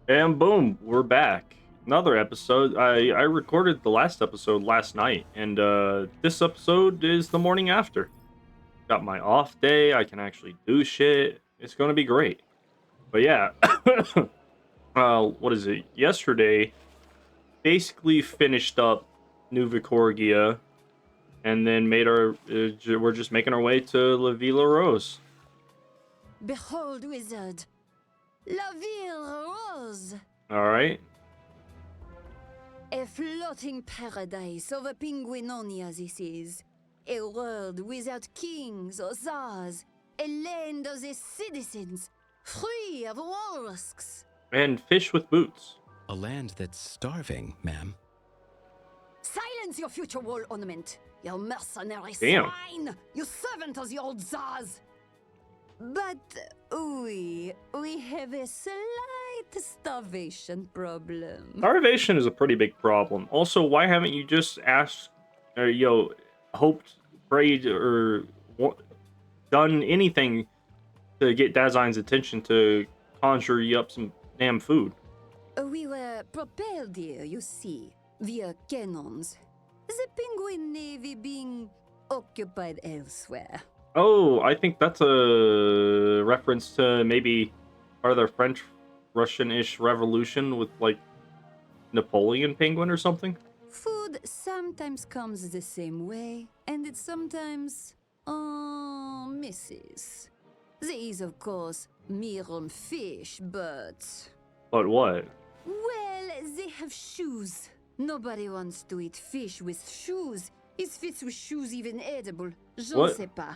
And boom, we're back. Another episode. I recorded the last episode last night, and this episode is the morning after. Got my off day. I can actually do shit. It's gonna be great. But yeah, what is it? Yesterday, basically finished up New Vicorgia, and then made our. We're just making our way to La Villa Rose. Behold, wizard, La Ville Rose, All right. a floating paradise over Penguinonia this is. A world without kings or czars, a land of the citizens, free of walrusks. And fish with boots. A land that's starving, ma'am. Silence your future wall ornament, you mercenary Damn. swine, you servant of the old czars. But we have a slight starvation problem. Starvation is a pretty big problem. Also, why haven't you just asked, or hoped, prayed, or done anything to get Dazai's attention to conjure you up some damn food? We were propelled here, you see, via cannons. The Penguin Navy being occupied elsewhere. Oh, I think that's a reference to maybe part of the French Russian-ish revolution with like Napoleon Penguin or something. Food sometimes comes the same way, and it sometimes misses. There is, of course, Mirum fish, but But what? well, they have shoes. Nobody wants to eat fish with shoes. Is fish with shoes even edible? Je ne What? sais pas.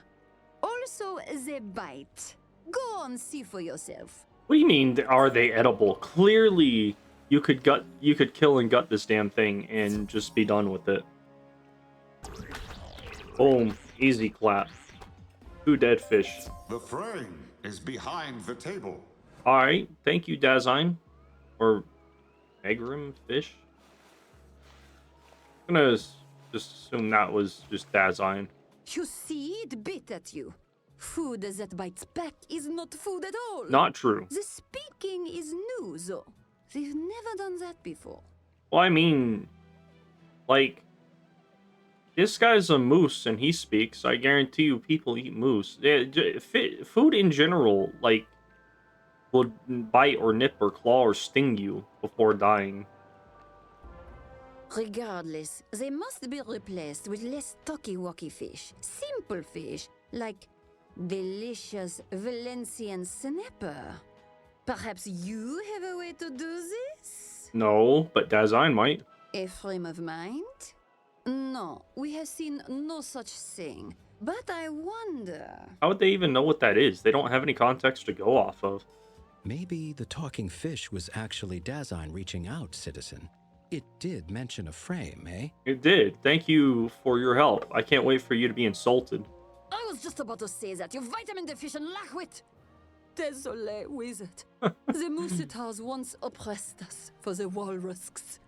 Also, they bite. Go on, see for yourself. What do you mean? Are they edible? Clearly, you could kill and gut this damn thing and just be done with it. Boom, easy clap. 2 dead fish. The frame is behind the table. All right, thank you, Dazine, or Megrim fish. I'm gonna just assume that was just Dazine. You see, it bit at you. Food that bites back is not food at all. Not true. The speaking is new, though. They've never done that before. Well, I mean, like, this guy's a moose and he speaks. I guarantee you, people eat moose. Yeah, food in general, like, will bite or nip or claw or sting you before dying. Regardless, they must be replaced with less talky-walky fish. Simple fish, like delicious Valencian snapper. Perhaps you have a way to do this? No, but Dazine might. A frame of mind? No, we have seen no such thing. But I wonder... How would they even know what that is? They don't have any context to go off of. Maybe the talking fish was actually Dazine reaching out, citizen. It did mention a frame, eh? It did. Thank you for your help. I can't wait for you to be insulted. I was just about to say that, you vitamin deficient lackwit! Désolé, wizard. The Moussetars once oppressed us for the walrusks.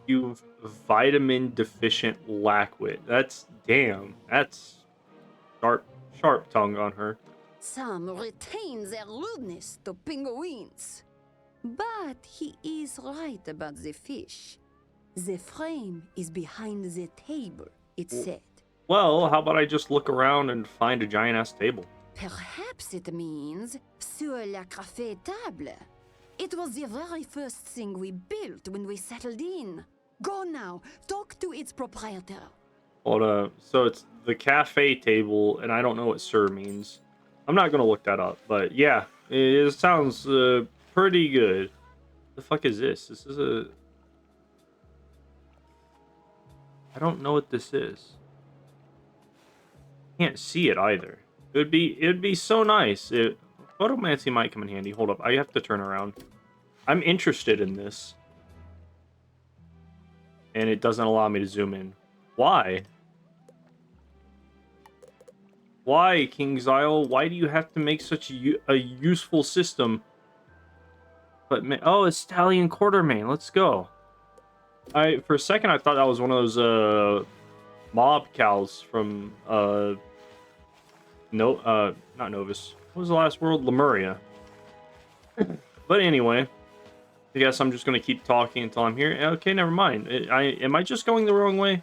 You vitamin deficient lackwit. That's damn. That's sharp tongue on her. Some retain their rudeness to penguins. But he is right about the fish. The frame is behind the table, it said. Well, how about I just look around and find a giant ass table? Perhaps it means sur la café table. It was the very first thing we built when we settled in. Go now, talk to its proprietor. Hold up. So it's the cafe table, and I don't know what sir means. I'm not gonna look that up, but yeah, it sounds pretty good. The fuck is this? This is a... I don't know what this is. Can't see it either. It'd be so nice. Photomancy might come in handy. Hold up, I have to turn around. I'm interested in this. And it doesn't allow me to zoom in. Why? Why, King's Isle? Why do you have to make such a useful system? But oh, it's Stallion Quartermain. Let's go. For a second I thought that was one of those mob cows from not Novus. What was the last world? Lemuria. But anyway, I guess I'm just gonna keep talking until I'm here. Okay, never mind. Am I just going the wrong way?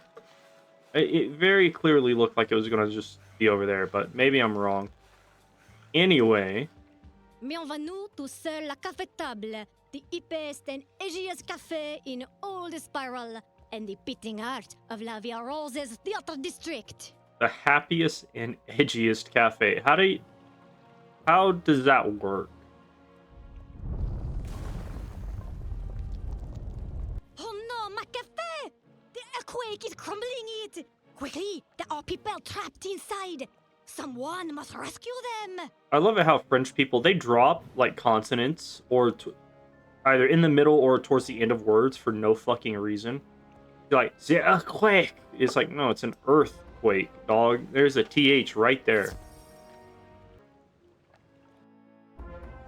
It very clearly looked like it was gonna just be over there, but maybe I'm wrong. Anyway, Mais on va nous tout seul la café table, the hippest and edgiest café in all the spiral, and the beating heart of La Via Rose's theater district. the happiest and edgiest cafe. How does that work? Oh no, my café! The earthquake is crumbling it! Quickly, there are people trapped inside. Someone must rescue them. I love it how French people, they drop like consonants or either in the middle or towards the end of words for no fucking reason. You're like, the earthquake. It's like, no, it's an earthquake, dog. There's a TH right there.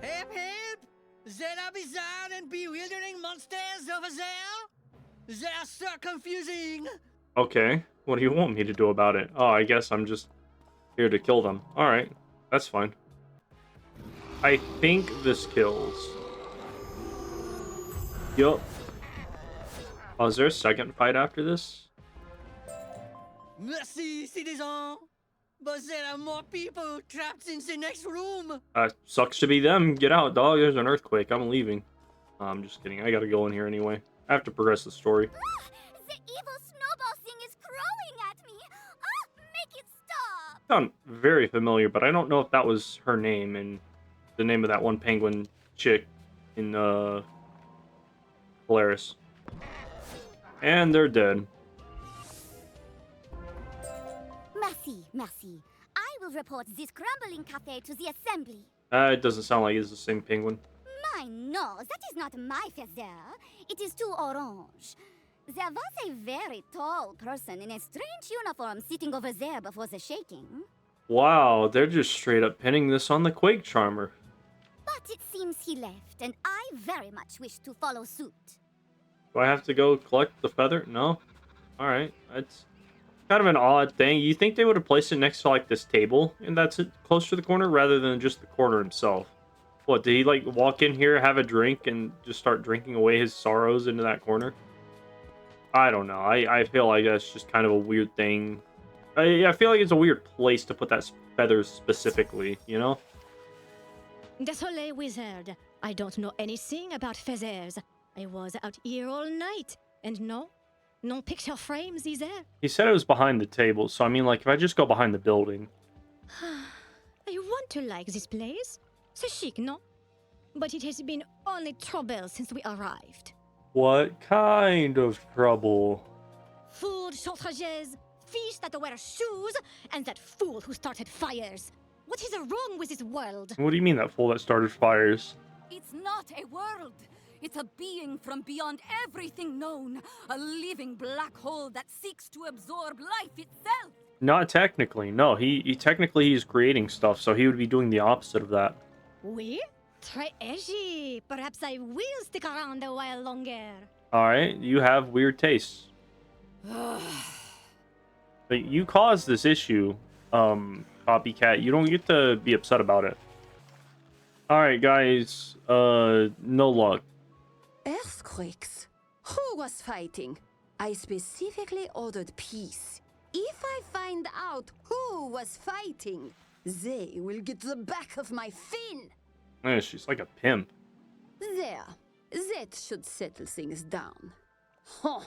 Help, help! There are bizarre and bewildering monsters over there. They are so confusing. Okay, what do you want me to do about it? Oh, I guess I'm just here to kill them. Alright, that's fine. I think this kills. Yup. Oh, is there a second fight after this? Merci, citizen. But there are more people trapped in the next room. Sucks to be them. Get out, dog. There's an earthquake. I'm leaving. I'm just kidding. I gotta go in here anyway. I have to progress the story. The evil snowball thing is crowing at me. Make it stop. Sound very familiar, but I don't know if that was her name and the name of that one penguin chick in Polaris. And they're dead. Merci, merci. I will report this crumbling cafe to the assembly. It doesn't sound like it's the same penguin. My no, that is not my feather. It is too orange. There was a very tall person in a strange uniform sitting over there before the shaking. Wow, they're just straight up pinning this on the Quake Charmer. But it seems he left, and I very much wish to follow suit. Do I have to go collect the feather? No? Alright, that's kind of an odd thing. You think they would have placed it next to like this table and that's it, close to the corner rather than just the corner himself? What, did he like walk in here, have a drink, and just start drinking away his sorrows into that corner? I don't know. I feel like that's just kind of a weird thing. I feel like it's a weird place to put that feather specifically, you know? Désolé, wizard. I don't know anything about feathers. I was out here all night, and no picture frames either. He said it was behind the table, so I mean, like, if I just go behind the building. I want to like this place. C'est chic, no? But it has been only trouble since we arrived. What kind of trouble? Food shortages, fish that wear shoes, and that fool who started fires. What is wrong with this world? What do you mean that fool that started fires? It's not a world. It's a being from beyond everything known. A living black hole that seeks to absorb life itself. Not technically, no. He technically he's creating stuff, so he would be doing the opposite of that. Oui? Très edgy. Perhaps I will stick around a while longer. Alright, you have weird tastes. But you caused this issue, copycat. You don't get to be upset about it. Alright, guys. No luck. Earthquakes? Who was fighting? I specifically ordered peace. If I find out who was fighting, they will get the back of my fin. She's like a pimp. There. That should settle things down. Huh.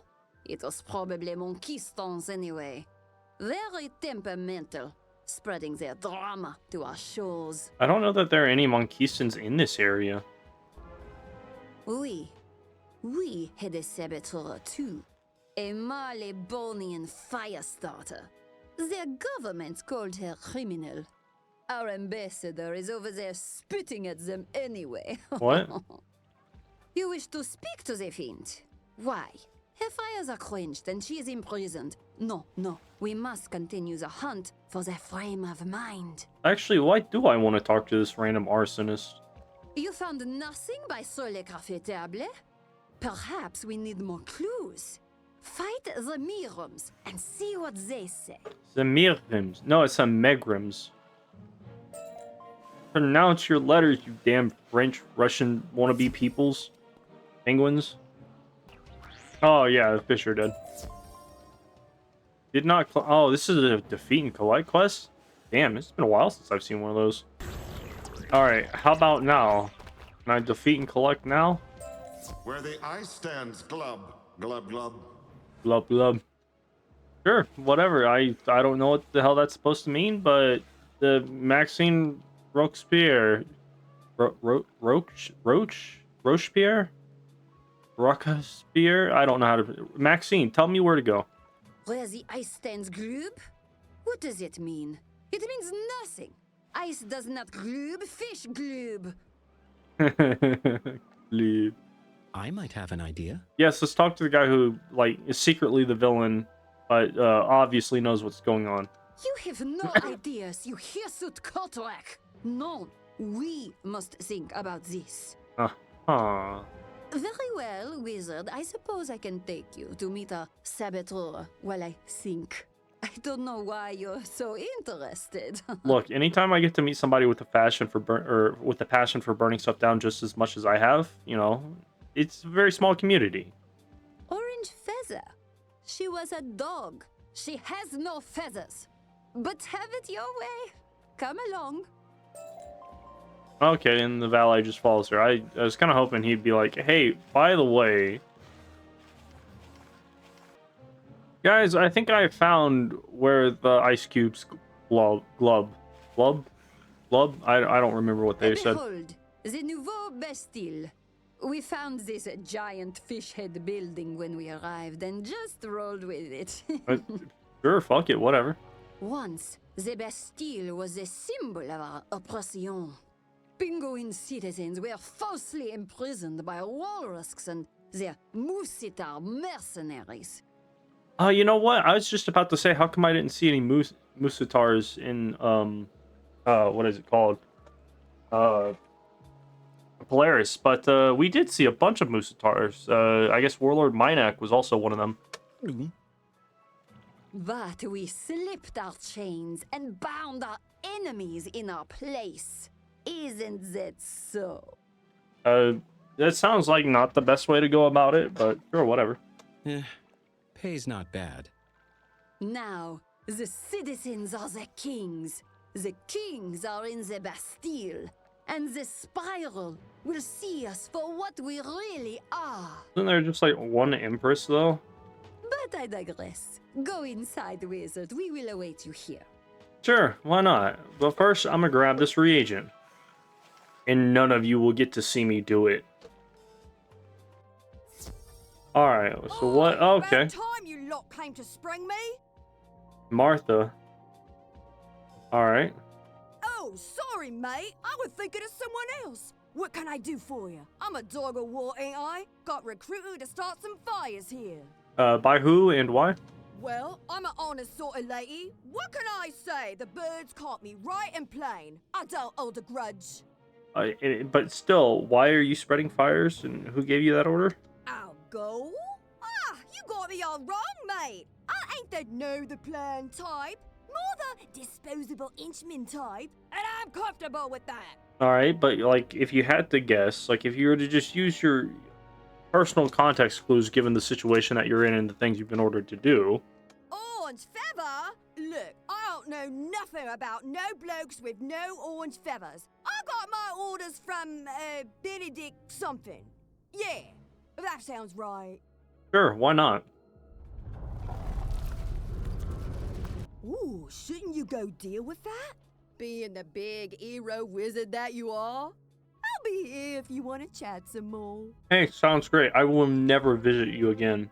It was probably Monkistons anyway. Very temperamental, spreading their drama to our shores. I don't know that there are any Monkistons in this area. We had a saboteur too. A Marleybonian fire starter. Their government called her criminal. Our ambassador is over there spitting at them anyway. What? You wish to speak to the fiend? Why? Her fires are quenched and she is imprisoned. No. We must continue the hunt for the frame of mind. Actually, why do I want to talk to this random arsonist? You found nothing by sur le café table? Perhaps we need more clues. Fight the Mirums and see what they say. The Mirrims. No, it's a Megrims. Pronounce your letters, you damn French, Russian wannabe peoples. Penguins. Oh yeah, the fish are dead. Did not. Oh, this is a defeat and collect quest. Damn, it's been a while since I've seen one of those. All right, how about now? Can I defeat and collect now? Where the ice stands, glub, glub, glub. Blub blub. Sure, whatever. I don't know what the hell that's supposed to mean, but the Maxine Robespierre, Rochepierre, Rochespierre. I don't know how to. Maxine, tell me where to go. Where the ice stands gloob? What does it mean? It means nothing. Ice does not gloob, fish gloob. Leave. I might have an idea. Yes, let's talk to the guy who like is secretly the villain, but obviously knows what's going on. You have no ideas, you hirsute Kotorak. No, we must think about this. Huh. Very well, wizard. I suppose I can take you to meet a saboteur while I think. I don't know why you're so interested. Look, anytime I get to meet somebody with a passion for burning stuff down just as much as I have, you know, it's a very small community. Orange feather. She was a dog. She has no feathers. But have it your way. Come along. Okay, and the valet just follows her. I was kind of hoping he'd be like, hey, by the way, guys, I think I found where the ice cubes glub. I don't remember what they said. Behold, the Nouveau Bastille. We found this giant fish head building when we arrived and just rolled with it. Sure, fuck it, whatever. Once, the Bastille was a symbol of our oppression. Penguin citizens were falsely imprisoned by walrusks and their Moussitar mercenaries. You know what? I was just about to say, how come I didn't see any Moussitars in, what is it called? Polaris, but we did see a bunch of Moussitars. I guess Warlord Minac was also one of them. But we slipped our chains and bound our enemies in our place. Isn't that so? That sounds like not the best way to go about it, but sure, whatever. Pay's not bad. Now, the citizens are the kings. The kings are in the Bastille. And the spiral will see us for what we really are. Isn't there just like one empress, though? But I digress. Go inside, wizard. We will await you here. Sure, why not? But first, I'm gonna grab this reagent. And none of you will get to see me do it. Alright, so what? Oh, okay. About time you lot came to spring me. Martha. Alright. Oh, sorry, mate. I was thinking of someone else. What can I do for you? I'm a dog of war, ain't I? Got recruited to start some fires here. By who and why? Well, I'm an honest sort of lady. What can I say? The birds caught me right and plain. I don't hold a grudge. But still, why are you spreading fires, and who gave you that order? I'll go. Ah, you got me all wrong, mate. I ain't the know the plan type. More the disposable inchman type, and I'm comfortable with that. Alright, but like, if you had to guess, like, if you were to just use your personal context clues given the situation that you're in and the things you've been ordered to do. Orange feather? Look, I don't know nothing about no blokes with no orange feathers. I got my orders from, Benedict something. Yeah, that sounds right. Sure, why not? Ooh, shouldn't you go deal with that? Being the big hero wizard that you are? I'll be here if you want to chat some more. Hey, sounds great. I will never visit you again.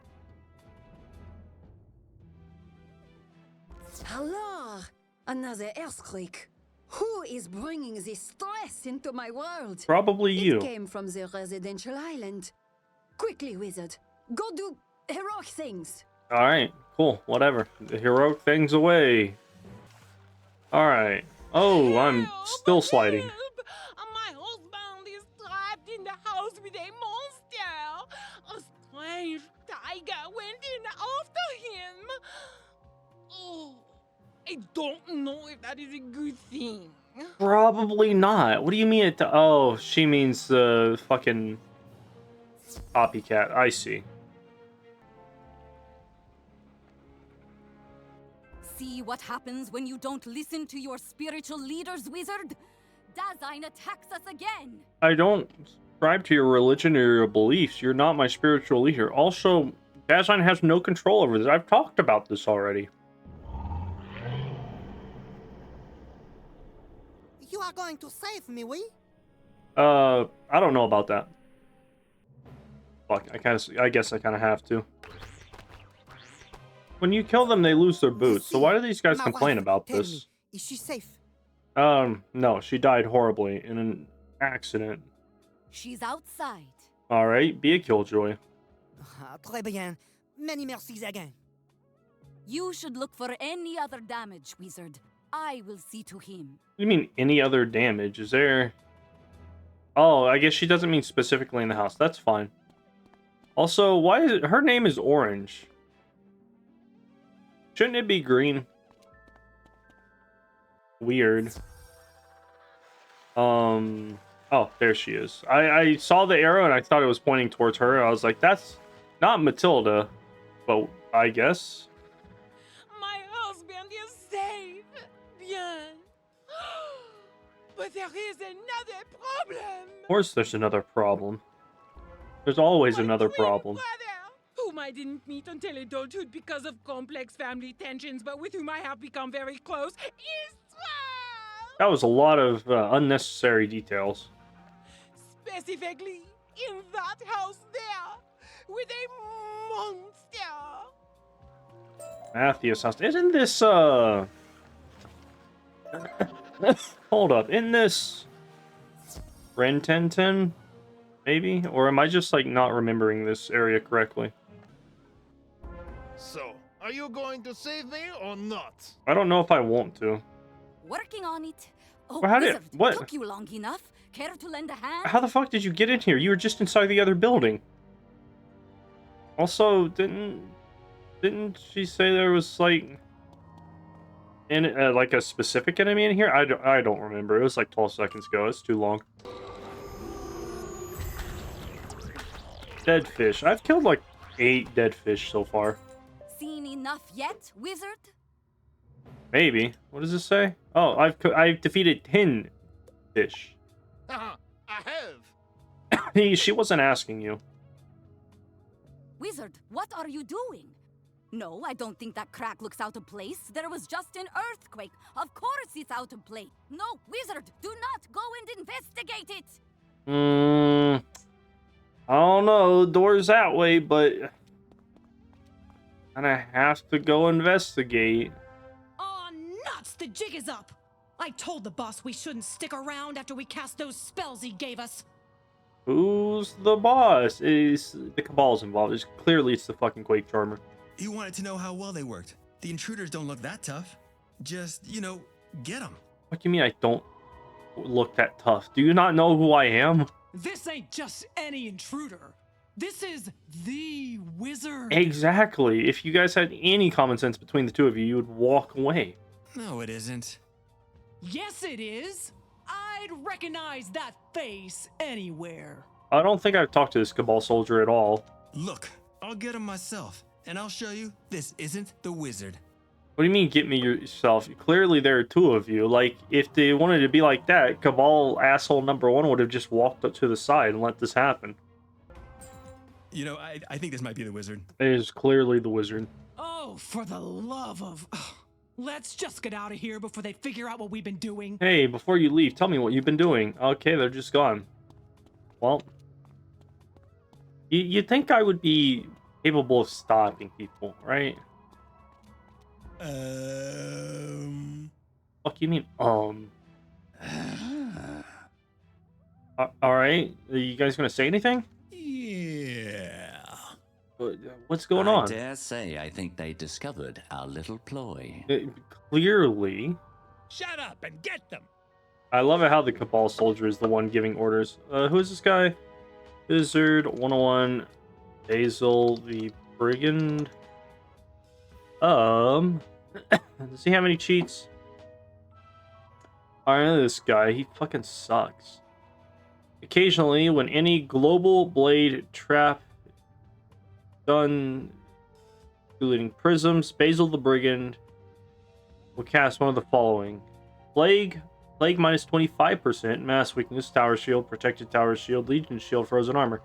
Hello! Another earthquake. Who is bringing this stress into my world? Probably you. It came from the residential island. Quickly, wizard. Go do heroic things. Alright, cool, whatever. The heroic things away. Alright. Oh, I'm still sliding. My husband is trapped in the house with a monster. A strange tiger went in after him. Oh, I don't know if that is a good thing. Probably not. What do you mean it? Oh, she means the fucking Copycat, I see. See what happens when you don't listen to your spiritual leaders, wizard? Dasein attacks us again. I don't subscribe to your religion or your beliefs. You're not my spiritual leader. Also, Dasein has no control over this. I've talked about this already. You are going to save me, we? I don't know about that. Fuck, I guess I kind of have to. When you kill them, they lose their boots. So why do these guys complain about this? Is she safe? No, she died horribly in an accident. She's outside. Alright, be a killjoy. Très bien. Many mercies again. You should look for any other damage, wizard. I will see to him. What do you mean, any other damage? Is there... Oh, I guess she doesn't mean specifically in the house. That's fine. Also, why is it... Her name is Orange. Shouldn't it be green? Weird. Oh, there she is. I saw the arrow and I thought it was pointing towards her. I was like, that's not Matilda. But I guess. My husband is safe. Bien. But there is another problem. Of course there's another problem. There's always My another twin problem. brother, whom I didn't meet until adulthood because of complex family tensions, but with whom I have become very close, is 12. That was a lot of unnecessary details. Specifically, in that house there, with a monster. Matthews house. Isn't this hold up. Isn't this Rententen? Maybe? Or am I just like not remembering this area correctly? So, are you going to save me or not? I don't know if I want to. Working on it. Oh, Well, how did- wizard, what? took you long enough. Care to lend a hand? How the fuck did you get in here? You were just inside the other building. Also, didn't she say there was like like a specific enemy in here? I don't remember. It was like 12 seconds ago. It's too long. Dead fish. I've killed like 8 dead fish so far. Seen enough yet, wizard? Maybe. What does this say? Oh, I've defeated 10 fish. Haha, I have. She wasn't asking you. Wizard, what are you doing? No, I don't think that crack looks out of place. There was just an earthquake. Of course it's out of place. No, wizard, do not go and investigate it. I don't know. The door's that way, but and I have to go investigate. Aw, nuts! The jig is up! I told the boss we shouldn't stick around after we cast those spells he gave us. Who's the boss? Is the Cabal's involved? It's the fucking Quake Charmer. You wanted to know how well they worked. The intruders don't look that tough. Just, get them. What do you mean I don't look that tough? Do you not know who I am? This ain't just any intruder. This is the wizard. Exactly. If you guys had any common sense between the two of you, you would walk away. No, it isn't. Yes, it is. I'd recognize that face anywhere. I don't think I've talked to this Cabal soldier at all. Look, I'll get him myself, and I'll show you this isn't the wizard. What do you mean, get me yourself? Clearly, there are 2 of you. Like, if they wanted to be like that, Cabal asshole number 1 would have just walked up to the side and let this happen. I think this might be the wizard. It is clearly the wizard. Oh, for the love of... Let's just get out of here before they figure out what we've been doing. Hey, before you leave, tell me what you've been doing. Okay, they're just gone. Well, you'd think I would be capable of stopping people, right? Fuck you mean, Alright, are you guys gonna say anything? Yeah. What's going on? I dare say I think they discovered our little ploy. Clearly. Shut up and get them. I love it how the Cabal soldier is the one giving orders. Who is this guy? Wizard101, Basil the Brigand. Does he have any cheats? I know this guy. He fucking sucks. Occasionally, when any global blade trap done, including prisms, Basil the Brigand will cast one of the following: Plague minus 25%, Mass Weakness, Tower Shield, Protected Tower Shield, Legion Shield, Frozen Armor.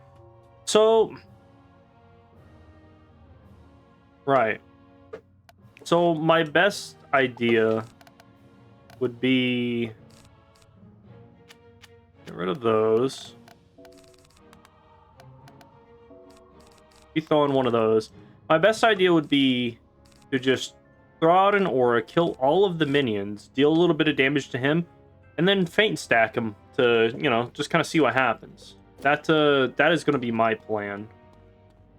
So, right. So my best idea would be get rid of those. Be throwing one of those. My best idea would be to just throw out an aura, kill all of the minions, deal a little bit of damage to him, and then faint stack him to, you know, just kind of see what happens. That is going to be my plan.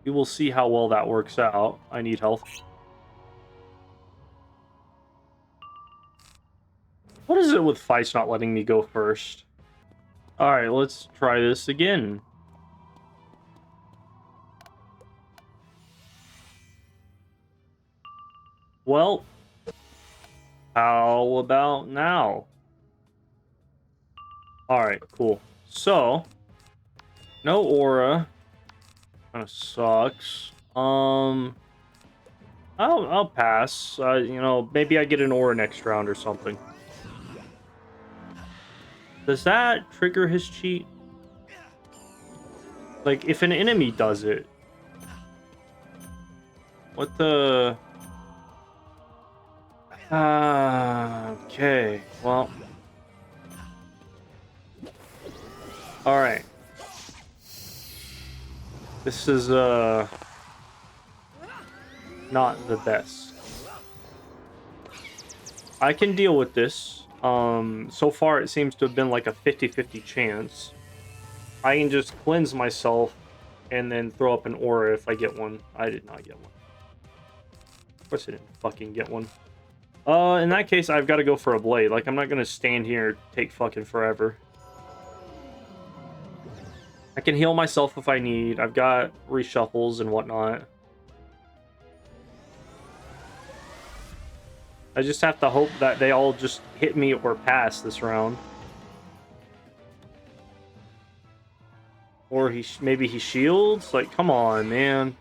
We will see how well that works out. I need health. What is it with fights not letting me go first? Alright, let's try this again. Well, how about now? Alright, cool. So, no aura. Kind of sucks. I'll pass. You know, maybe I get an aura next round or something. Does that trigger his cheat? Like, if an enemy does it. What the... okay, well. Alright. This is, not the best. I can deal with this. So far it seems to have been like a 50-50 chance. I can just cleanse myself and then throw up an aura if I get one. I did not get one. Of course I didn't fucking get one. In that case, I've got to go for a blade. Like, I'm not going to stand here and take fucking forever. I can heal myself if I need. I've got reshuffles and whatnot. I just have to hope that they all just hit me or pass this round. Or maybe he shields? Like, come on, man.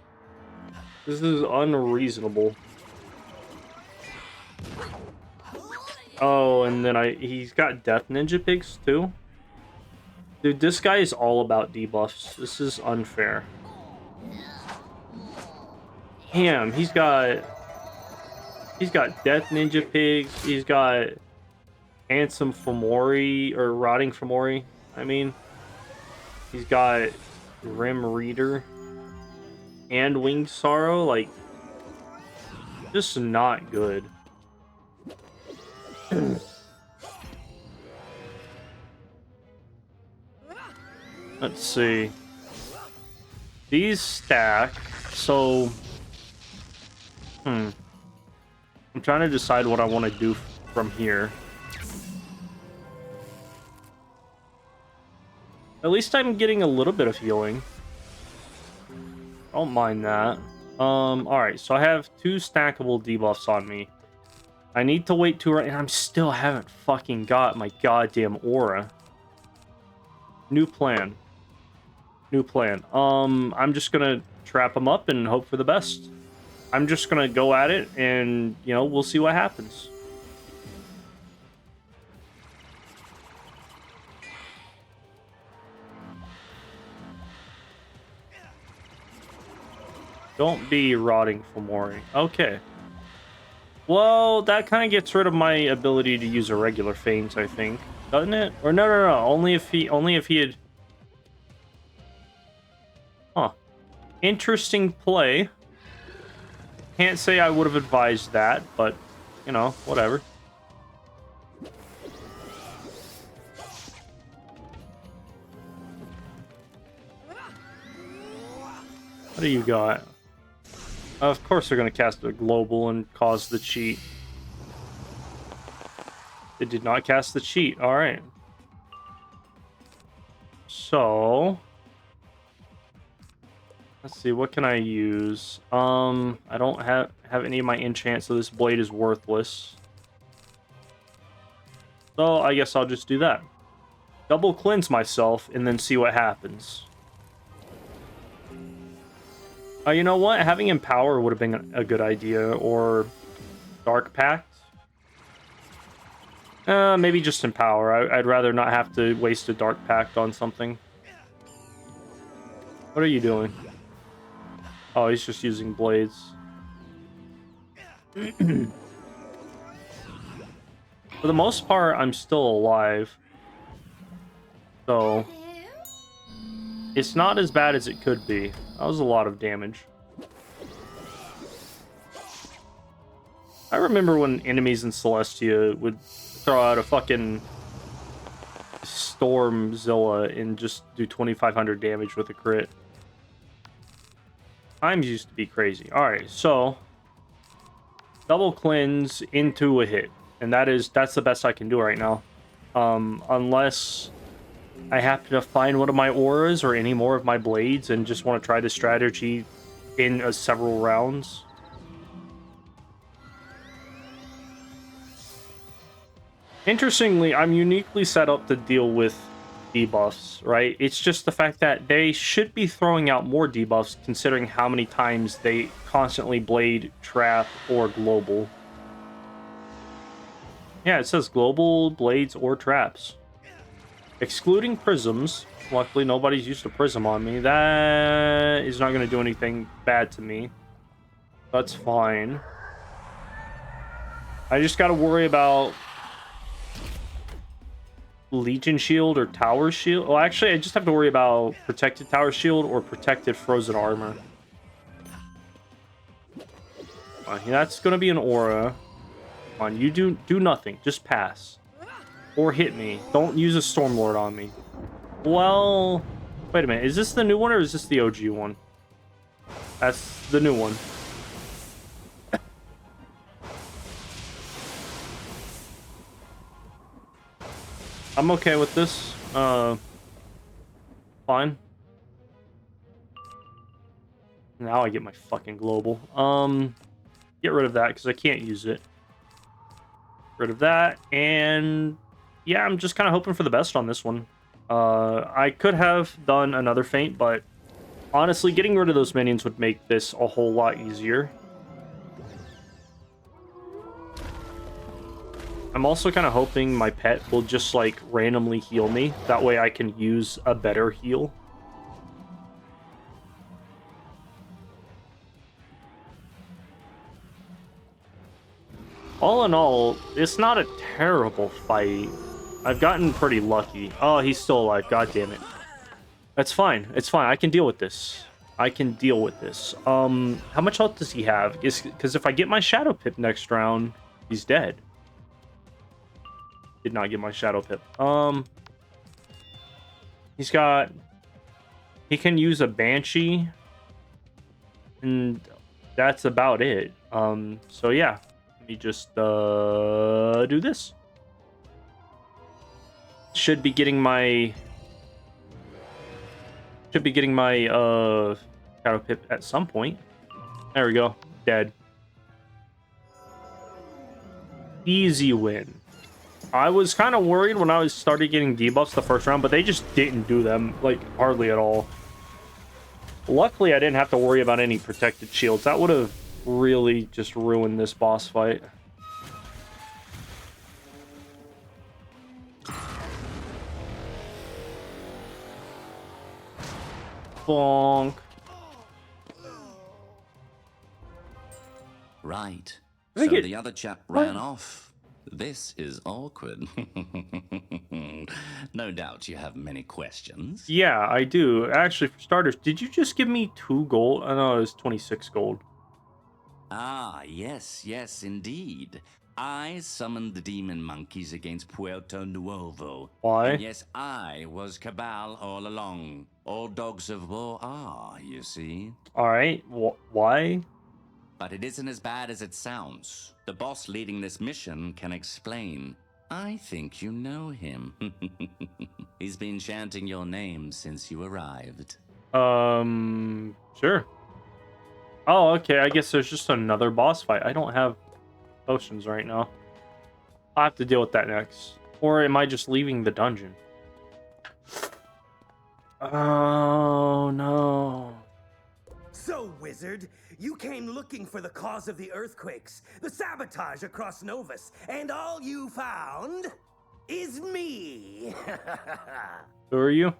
This is unreasonable. Oh, and then he's got Death Ninja Pigs too. Dude, this guy is all about debuffs. This is unfair. Damn, he's got Death Ninja Pigs. He's got Handsome Fomori, or Rotting Fomori. I mean, he's got Grim Reader and Winged Sorrow. Like, just not good. Let's see. These stack, so... I'm trying to decide what I want to do from here. At least I'm getting a little bit of healing. I don't mind that. Alright, so I have 2 stackable debuffs on me. I need to wait 2 and I'm still haven't fucking got my goddamn aura. New plan. New plan. I'm just gonna trap them up and hope for the best. I'm just gonna go at it and, you know, we'll see what happens. Don't be Rotting Fomori. Okay. Well, that kind of gets rid of my ability to use a regular feint, I think. Doesn't it? Or no. Only if he had... Huh. Interesting play. Can't say I would have advised that, but, you know, whatever. What do you got? Of course they're going to cast a global and cause the cheat. They did not cast the cheat. Alright. So... let's see, what can I use? I don't have any of my enchants, so this blade is worthless. So I guess I'll just do that. double cleanse myself and then see what happens. You know what? Having Empower would have been a good idea, or Dark Pact. Maybe just Empower. I'd rather not have to waste a Dark Pact on something. What are you doing? Oh, he's just using blades. For the most part, I'm still alive. So it's not as bad as it could be. That was a lot of damage. I remember when enemies in Celestia would throw out a fucking Stormzilla and just do 2,500 damage with a crit. Times used to be crazy. Alright, so double cleanse into a hit. And that's the best I can do right now. Unless I happen to find one of my auras or any more of my blades and just want to try the strategy in several rounds. Interestingly, I'm uniquely set up to deal with debuffs, right? It's just the fact that they should be throwing out more debuffs considering how many times they constantly blade, trap, or global. Yeah, it says global, blades, or traps. Excluding prisms. Luckily, nobody's used a prism on me. That is not going to do anything bad to me. That's fine. I just got to worry about Legion Shield or Tower Shield. Well, actually, I just have to worry about Protected Tower Shield or Protected Frozen Armor. That's going to be an aura. Come on, you do nothing. Just pass. Or hit me. Don't use a Stormlord on me. Well, wait a minute. Is this the new one or is this the OG one? That's the new one. I'm okay with this. Fine. Now I get my fucking global. Get rid of that because I can't use it. Rid of that, and yeah, I'm just kind of hoping for the best on this one. I could have done another feint, but honestly, getting rid of those minions would make this a whole lot easier. I'm also kind of hoping my pet will just like randomly heal me. That way I can use a better heal. All in all, it's not a terrible fight. I've gotten pretty lucky. Oh, he's still alive. God damn it. That's fine. It's fine. I can deal with this. I can deal with this. How much health does he have? Because if I get my Shadow Pip next round, he's dead. Did not get my Shadow Pip. He's got... He can use a Banshee. And that's about it. So yeah. Let me just do this. Should be getting my Shadow Pip at some point. There we go. Dead. Easy win. I was kind of worried when I started getting debuffs the first round, but they just didn't do them, like, hardly at all. Luckily, I didn't have to worry about any protected shields. That would have really just ruined this boss fight. Bonk. Right. So the other chap ran off. This is awkward. No doubt you have many questions. Yeah, I do. Actually, for starters, did you just give me 2 gold? I know it was 26 gold. Ah, yes, indeed. I summoned the demon monkeys against Puerto Nuevo. Why? And yes, I was Cabal all along. All dogs of war are, you see. Alright, why? But it isn't as bad as it sounds. The boss leading this mission can explain. I think you know him. He's been chanting your name since you arrived. Sure. Oh, okay, I guess there's just another boss fight. I don't have potions right now. I'll have to deal with that next. Or am I just leaving the dungeon? Oh no. So, Wizard, you came looking for the cause of the earthquakes, the sabotage across Novus, and all you found is me. Who are you?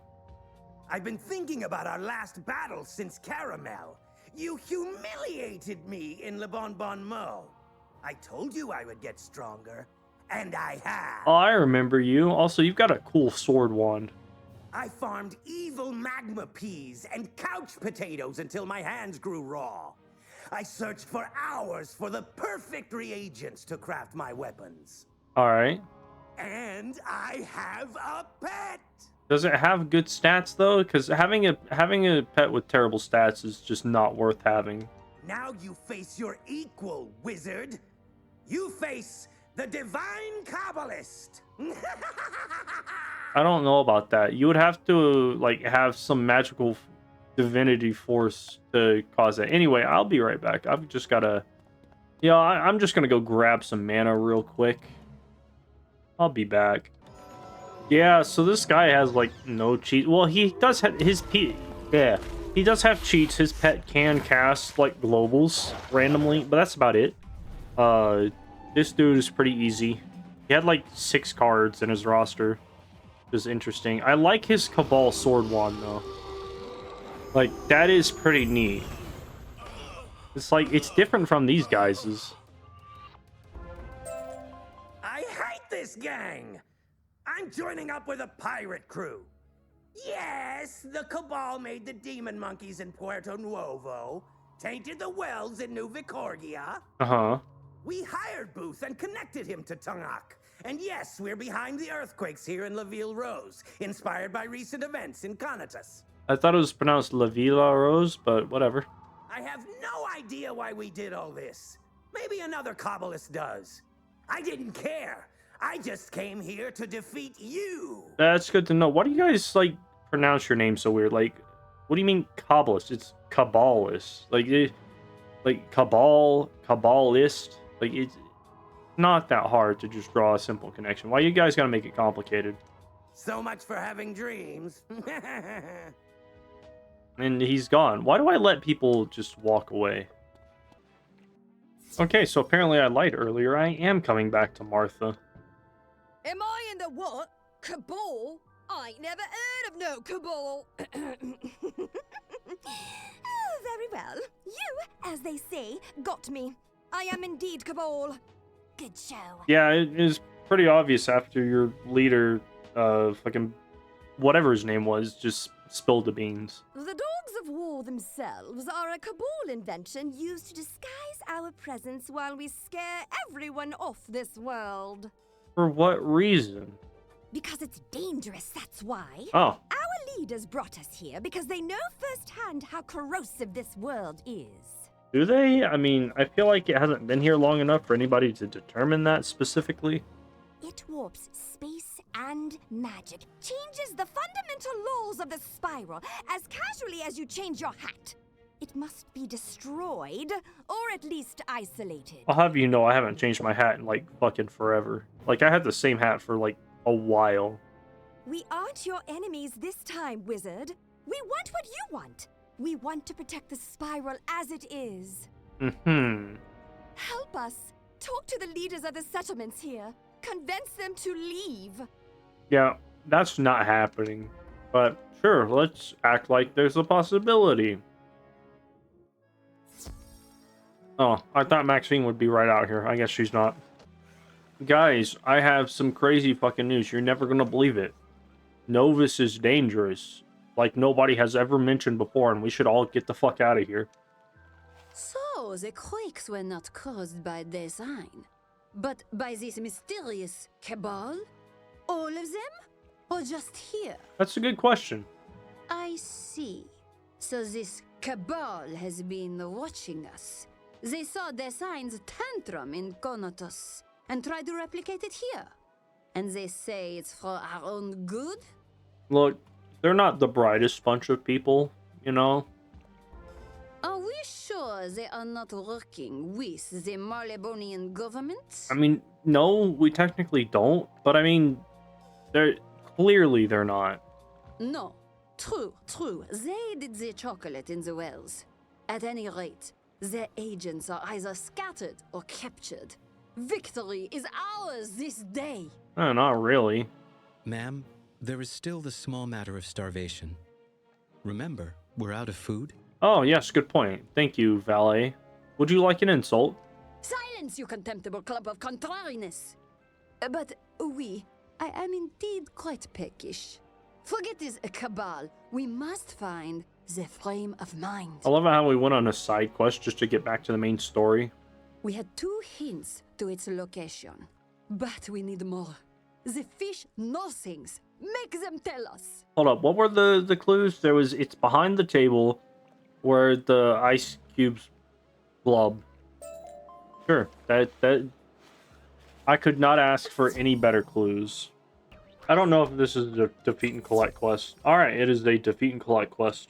I've been thinking about our last battle since Caramel. You humiliated me in Le Bon Bon Mo. I told you I would get stronger, and I have. Oh, I remember you. Also, you've got a cool sword wand. I farmed evil magma peas and couch potatoes until my hands grew raw. I searched for hours for the perfect reagents to craft my weapons. All right. And I have a pet! Does it have good stats though? Because having a pet with terrible stats is just not worth having. Now you face your equal, Wizard. You face the Divine Kabbalist. I don't know about that. You would have to like have some magical divinity force to cause it. Anyway, I'll be right back. I've just gotta. Yeah, I'm just gonna go grab some mana real quick. I'll be back. Yeah, so this guy has like no cheat. Well, he does have his yeah, he does have cheats. His pet can cast like globals randomly, but that's about it. This dude is pretty easy. He had like 6 cards in his roster, which is interesting. I like his Cabal sword wand though. Like that is pretty neat. It's like it's different from these guys's. I hate this gang. I'm joining up with a pirate crew. Yes, the Cabal made the demon monkeys in Puerto Nuevo, tainted the wells in New Vicorgia. Uh-huh. We hired Booth and connected him to Tungak. And yes, we're behind the earthquakes here in La Ville Rose, inspired by recent events in Conatus. I thought it was pronounced La Villa Rose, but whatever. I have no idea why we did all this. Maybe another Kabbalist does. I didn't care. I just came here to defeat you. That's good to know. Why do you guys like pronounce your name so weird? Like, what do you mean Kabbalist? It's Kabbalist. Like Kabbalist. Like it's not that hard to just draw a simple connection. Why you guys gotta make it complicated? So much for having dreams. And he's gone. Why do I let people just walk away? Okay, so apparently I lied earlier. I am coming back to Martha. Am I in the what? Cabal? I ain't never heard of no cabal. Oh, very well. You, as they say, got me. I am indeed Cabal. Good show. Yeah, it is pretty obvious after your leader, fucking whatever his name was, just spilled the beans. The dogs of war themselves are a Cabal invention used to disguise our presence while we scare everyone off this world. For what reason? Because it's dangerous, that's why. Oh. Our leaders brought us here because they know firsthand how corrosive this world is. Do they? I mean, I feel like it hasn't been here long enough for anybody to determine that specifically. It warps space and magic, changes the fundamental laws of the spiral as casually as you change your hat. It must be destroyed, or at least isolated. I'll have you know I haven't changed my hat in like fucking forever. Like I had the same hat for like a while. We aren't your enemies this time, Wizard. We want what you want. We want to protect the spiral as it is. Mm-hmm. Help us. Talk to the leaders of the settlements here. Convince them to leave. Yeah, that's not happening. But sure, let's act like there's a possibility. Oh, I thought Maxine would be right out here. I guess she's not. Guys, I have some crazy fucking news. You're never gonna believe it. Novus is dangerous. Like nobody has ever mentioned before, and we should all get the fuck out of here. So, the quakes were not caused by design, but by this mysterious cabal? All of them? Or just here? That's a good question. I see. So this cabal has been watching us. They saw Design's tantrum in Conatus and tried to replicate it here. And they say it's for our own good? Look, they're not the brightest bunch of people, you know? Are we sure they are not working with the Marlebonian government? I mean, no, we technically don't, but I mean, they're not. No. True. They did the chocolate in the wells. At any rate, their agents are either scattered or captured. Victory is ours this day. Oh, not really. Ma'am, there is still the small matter of starvation. Remember, we're out of food. Oh, yes, good point. Thank you, valet. Would you like an insult? Silence, you contemptible club of contrariness. But I am indeed quite peckish. Forget this cabal. We must find the frame of mind. I love how we went on a side quest just to get back to the main story. We had 2 hints to its location, but we need more. The fish know things. Make them tell us. Hold up, what were the clues? It's behind the table where the ice cubes glob. Sure, that I could not ask for any better clues. I don't know if this is a defeat and collect quest. Alright, it is a defeat and collect quest.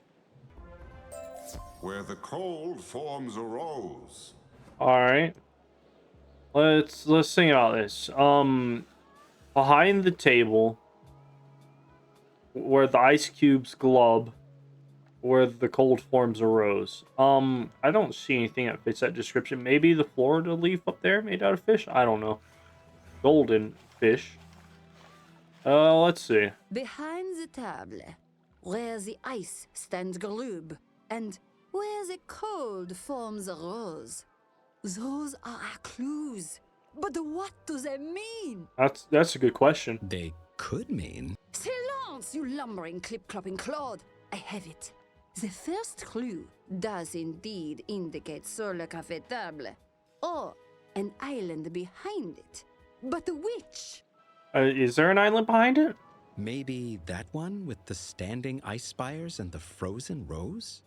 Where the cold forms arose. Alright. Let's think about this. Behind the table where the ice cubes glob, where the cold forms arose. I don't see anything that fits that description. Maybe the Florida leaf up there made out of fish? I don't know. Golden fish. Let's see. Behind the table, where the ice stands gloob, and where the cold forms arose. Those are our clues. But what do they mean? That's a good question. They could mean... Silence, you lumbering, clip-clopping clod. I have it. The first clue does indeed indicate sur le café table, or an island behind it. But which? Is there an island behind it? Maybe that one with the standing ice spires and the frozen rose?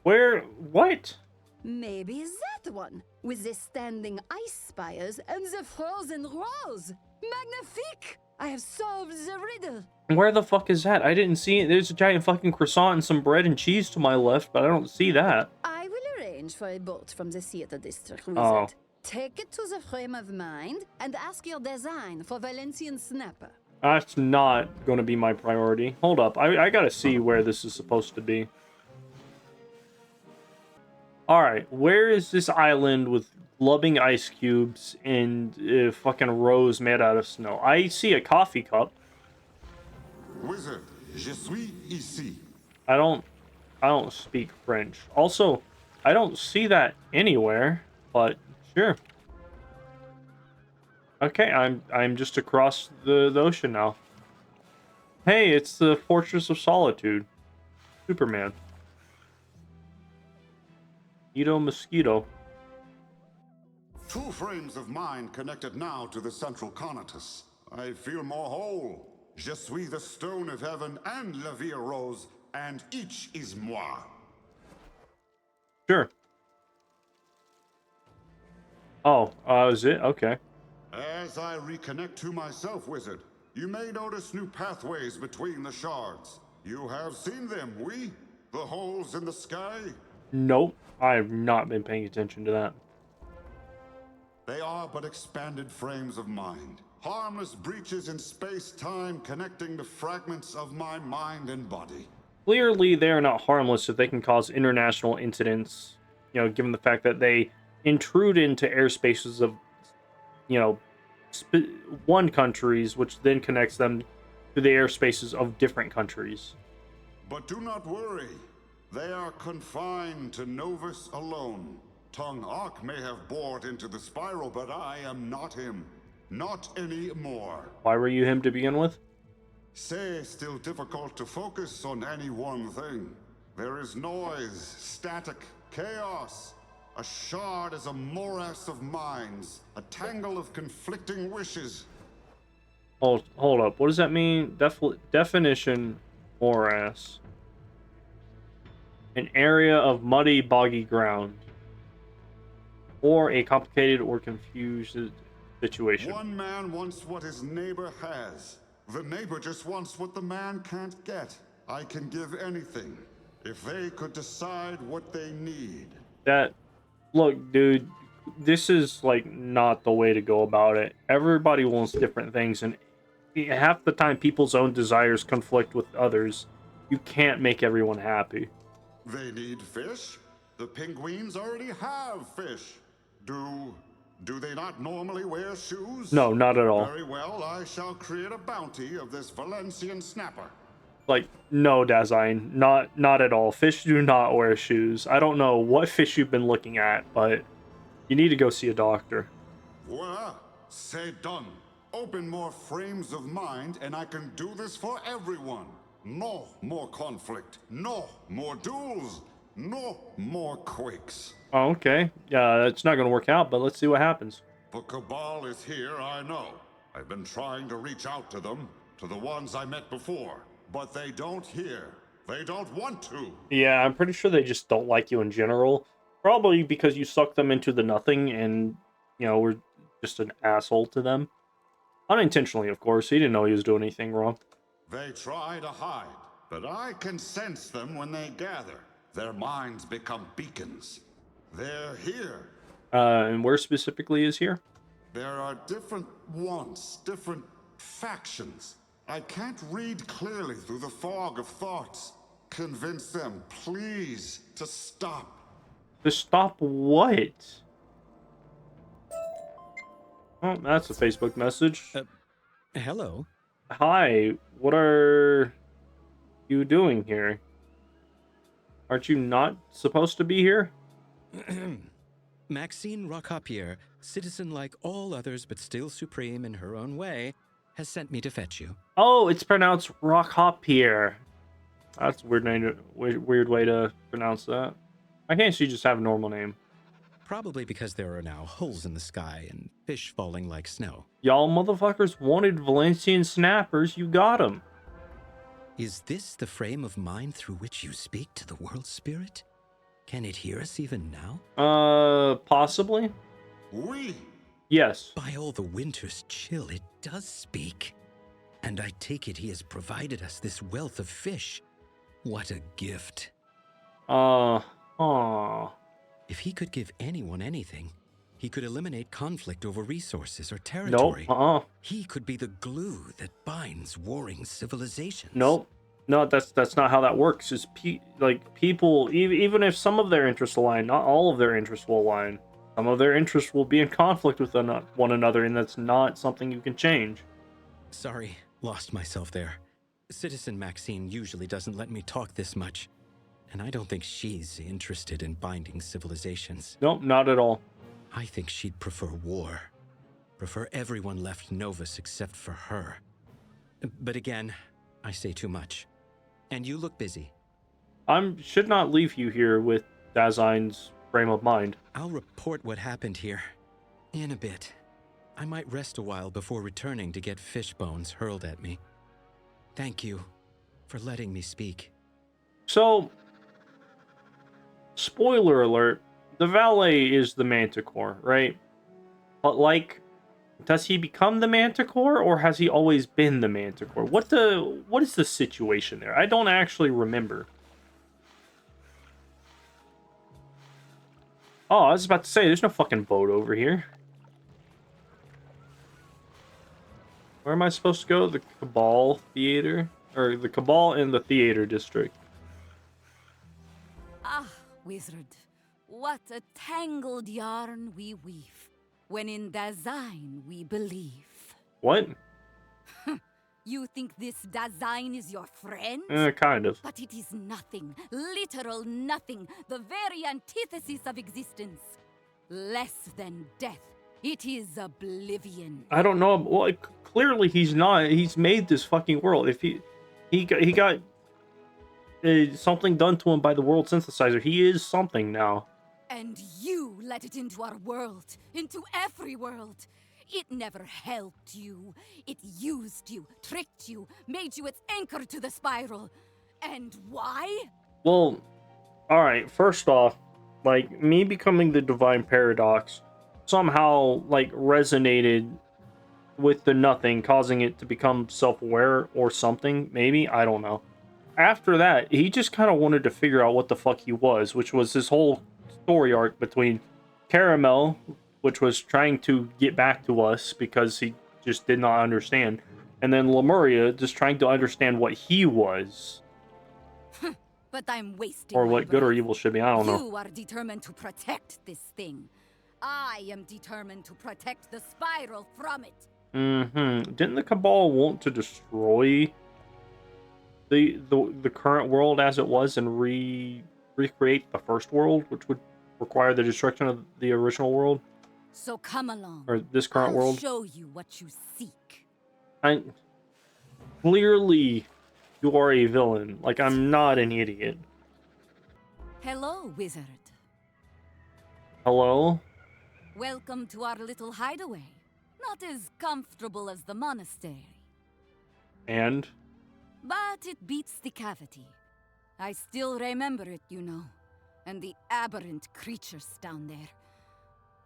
Where? What? Maybe that one, with the standing ice spires and the frozen rose. Magnifique! I have solved the riddle. Where the fuck is that? I didn't see it. There's a giant fucking croissant and some bread and cheese to my left, but I don't see that. I will arrange for a boat from the theater district, Wizard. Oh. Take it to the frame of mind and ask your design for Valencian snapper. That's not going to be my priority. Hold up. I gotta see where this is supposed to be. Alright, where is this island with glubbing ice cubes and fucking rose made out of snow? I see a coffee cup. Wizard, je suis ici. I don't speak French. Also, I don't see that anywhere, but sure. Okay, I'm just across the ocean now. Hey, it's the Fortress of Solitude. Superman. Mosquito. 2 frames of mind connected now to the central conatus. I feel more whole. Je suis the stone of heaven and la vie rose, and each is moi. Sure. Oh, is it? Okay. As I reconnect to myself, Wizard, you may notice new pathways between the shards. You have seen them, oui? The holes in the sky? Nope. I have not been paying attention to that. They are but expanded frames of mind. Harmless breaches in space-time connecting the fragments of my mind and body. Clearly, they are not harmless if they can cause international incidents, given the fact that they intrude into airspaces of, one countries, which then connects them to the airspaces of different countries. But do not worry. They are confined to Novus alone. Tung Ark may have bored into the spiral, but I am not him. Not anymore. Why were you him to begin with? Say, still difficult to focus on any one thing. There is noise, static, chaos. A shard is a morass of minds, a tangle of conflicting wishes. Hold up. What does that mean? Definition, morass. An area of muddy, boggy ground. Or a complicated or confused situation. One man wants what his neighbor has. The neighbor just wants what the man can't get. I can give anything. If they could decide what they need. Look, dude, this is, not the way to go about it. Everybody wants different things, and half the time people's own desires conflict with others. You can't make everyone happy. They need fish? The penguins already have fish. Do they not normally wear shoes? No, not at all. Very well, I shall create a bounty of this Valencian snapper. Like, no, Dasein, not at all. Fish do not wear shoes. I don't know what fish you've been looking at, but you need to go see a doctor. Voila, c'est done. Open more frames of mind, and I can do this for everyone. No more conflict. No more duels. No more quakes. Oh, okay. Yeah, it's not going to work out, but let's see what happens. The Cabal is here, I know. I've been trying to reach out to them, to the ones I met before, but they don't hear. They don't want to. Yeah, I'm pretty sure they just don't like you in general. Probably because you sucked them into the nothing and, you know, were just an asshole to them. Unintentionally, of course. He didn't know he was doing anything wrong. They try to hide, but I can sense them when they gather. Their minds become beacons. They're here. And where specifically is here? There are different wants, different factions. I can't read clearly through the fog of thoughts. Convince them, please, to stop. To stop what? Oh, that's a Facebook message. Hello. Hi, what are you doing here? Aren't you not supposed to be here? Maxine Rockapier, citizen like all others but still supreme in her own way, has sent me to fetch you. Oh, it's pronounced Rockapier. That's a weird name, weird way to pronounce that. Why can't she just have a normal name? Probably because there are now holes in the sky and fish falling like snow. Y'all motherfuckers wanted Valencian snappers, you got them. Is this the frame of mind through which you speak to the world spirit? Can it hear us even now? Possibly? Oui. Yes. By all the winter's chill, it does speak. And I take it he has provided us this wealth of fish. What a gift. If he could give anyone anything, he could eliminate conflict over resources or territory. Nope. He could be the glue that binds warring civilizations. Nope. No, that's not how that works. Is people, even if some of their interests align, not all of their interests will align. Some of their interests will be in conflict with one another, and that's not something you can change. Sorry, lost myself there. Citizen Maxine usually doesn't let me talk this much, and I don't think she's interested in binding civilizations. Nope, not at all. I think she'd prefer war. Prefer everyone left Novus except for her. But again, I say too much. And you look busy. Should not leave you here with Dazein's frame of mind. I'll report what happened here in a bit. I might rest a while before returning to get fish bones hurled at me. Thank you for letting me speak. So, spoiler alert, the valet is the Manticore, right? But like, does he become the Manticore, or has he always been the Manticore? What is the situation there? I don't actually remember. Oh, I was about to say, there's no fucking boat over here. Where am I supposed to go? The Cabal Theater? Or the Cabal in the Theater District. Ah, Wizard, what a tangled yarn we weave, when in Dasein we believe. What? You think this Dasein is your friend? Kind of. But it is nothing, literal nothing, the very antithesis of existence. Less than death. It is oblivion. I don't know. Well, clearly he's not. He's made this fucking world. If he got something done to him by the world synthesizer, he is something now. And you let it into our world, into every world. It never helped you. It used you, tricked you, made you its anchor to the spiral. And why? Well, alright, first off, like, me becoming the Divine Paradox somehow, like, resonated with the nothing, causing it to become self-aware or something, maybe? I don't know. After that, he just kind of wanted to figure out what the fuck he was, which was this whole story arc between Caramel, which was trying to get back to us because he just did not understand, and then Lemuria just trying to understand what he was. But I'm wasting Or my what good or breath. evil should be, I don't know. You are determined to protect this thing. I am determined to protect the spiral from it. Didn't the Cabal want to destroy the current world as it was and recreate the first world, which would require the destruction of the original world? So come along. Or this current I'll world? show you what you seek. Clearly, you are a villain. Like, I'm not an idiot. Hello, wizard. Hello? Welcome to our little hideaway. Not as comfortable as the monastery. And? But it beats the cavity. I still remember it, you know. And the aberrant creatures down there.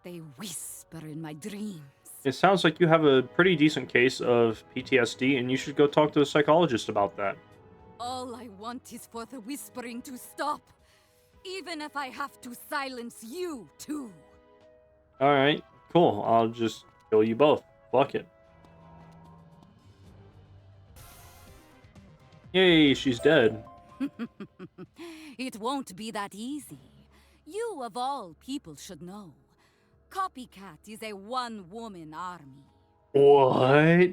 They whisper in my dreams. It sounds like you have a pretty decent case of PTSD, and you should go talk to a psychologist about that. All I want is for the whispering to stop. Even if I have to silence you, too. Alright, cool. I'll just kill you both. Fuck it. Yay, she's dead. It won't be that easy. You, of all people, should know. Copycat is a one-woman army. What?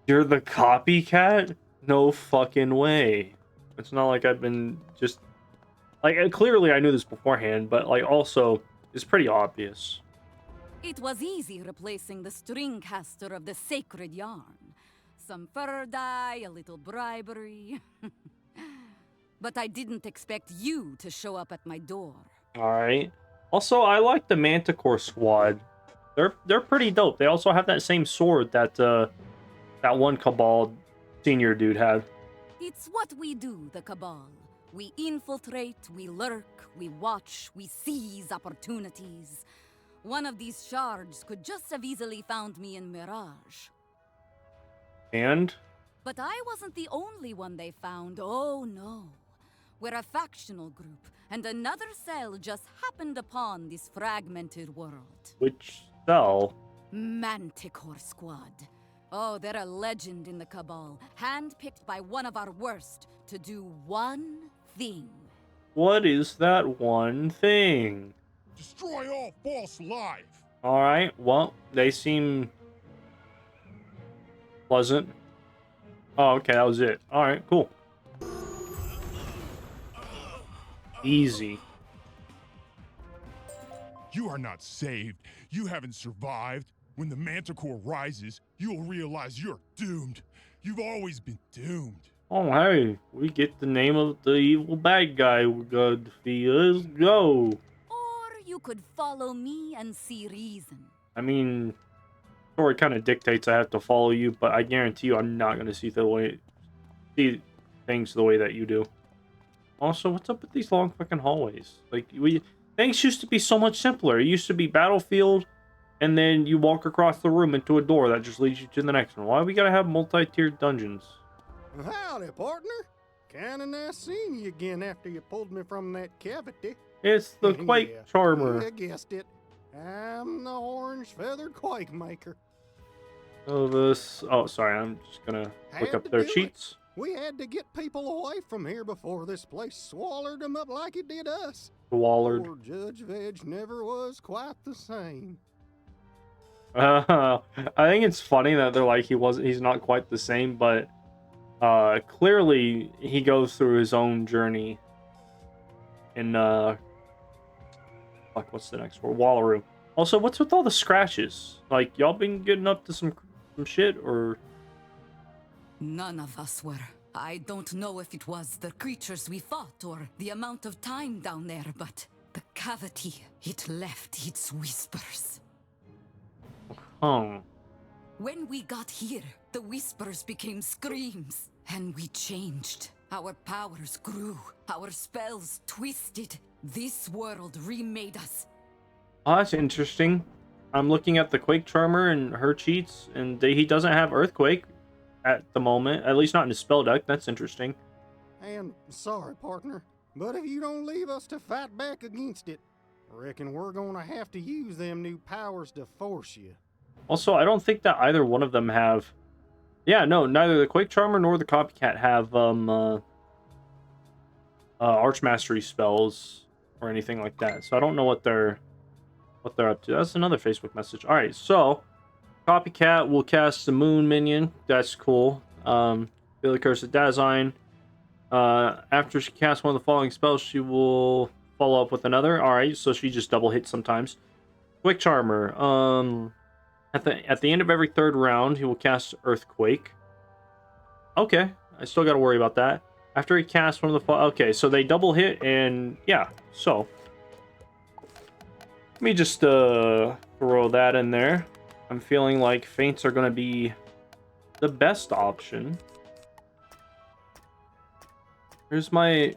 You're the copycat? No fucking way. It's not like I've been just... Like, clearly I knew this beforehand, but, like, also, it's pretty obvious. It was easy replacing the string caster of the sacred yarn. Some fur dye, a little bribery. But I didn't expect you to show up at my door. Alright. Also, I like the Manticore squad. They're pretty dope. They also have that same sword that that one Cabal senior dude had. It's what we do, the Cabal. We infiltrate, we lurk, we watch, we seize opportunities. One of these shards could just have easily found me in Mirage. And? But I wasn't the only one they found, oh no. We're a factional group, and another cell just happened upon this fragmented world. Which cell? Manticore Squad. Oh, they're a legend in the Cabal, handpicked by one of our worst to do one thing. What is that one thing? Destroy all false life. Alright, well, they seem pleasant. Oh, okay, that was it. Alright, cool. Easy. You are not saved. You haven't survived. When the Manticore rises, you'll realize you're doomed. You've always been doomed. Oh, hey, we get the name of the evil bad guy we got to defeat. Let's go. Or you could follow me and see reason. I mean, story kind of dictates I have to follow you, but I guarantee you I'm not going to see things the way that you do. Also, what's up with these long fucking hallways? Like, things used to be so much simpler. It used to be battlefield, and then you walk across the room into a door that just leads you to the next one. Why we gotta have multi-tiered dungeons? Howdy, partner. Kinda nice seeing you again after you pulled me from that cavity. It's the Quake Charmer. I guessed it. I'm the orange-feathered Quake Maker. Oh, sorry, I'm just gonna look up their cheats. We had to get people away from here before this place swallowed them up like it did us. Swallowed. Poor Judge Veg never was quite the same. I think it's funny that they're like he's not quite the same, but clearly he goes through his own journey in what's the next word? Wallaroo. Also, what's with all the scratches? Like, y'all been getting up to some shit, or? None of us were. I don't know if it was the creatures we fought or the amount of time down there, but the cavity, it left its whispers. Huh. When we got here, the whispers became screams, and we changed. Our powers grew, our spells twisted. This world remade us. Oh, that's interesting. I'm looking at the Quake Charmer and her cheats, and he doesn't have Earthquake at the moment, at least not in his spell deck. That's interesting. And sorry, partner, but if you don't leave us to fight back against it, I reckon we're gonna have to use them new powers to force you. Also, I don't think that either one of them have... Yeah, no, neither the Quake Charmer nor the Copycat have Archmastery spells or anything like that. So I don't know what they're up to. That's another Facebook message. All right, so Copycat will cast the Moon minion. That's cool. Billy Curse of Dazine. After she casts one of the following spells, she will follow up with another. All right, so she just double hits sometimes. Quick Charmer. At the end of every third round, he will cast Earthquake. Okay, I still got to worry about that. After he casts one of the okay, so they double hit, and yeah, so let me just throw that in there. I'm feeling like feints are going to be the best option. Here's my...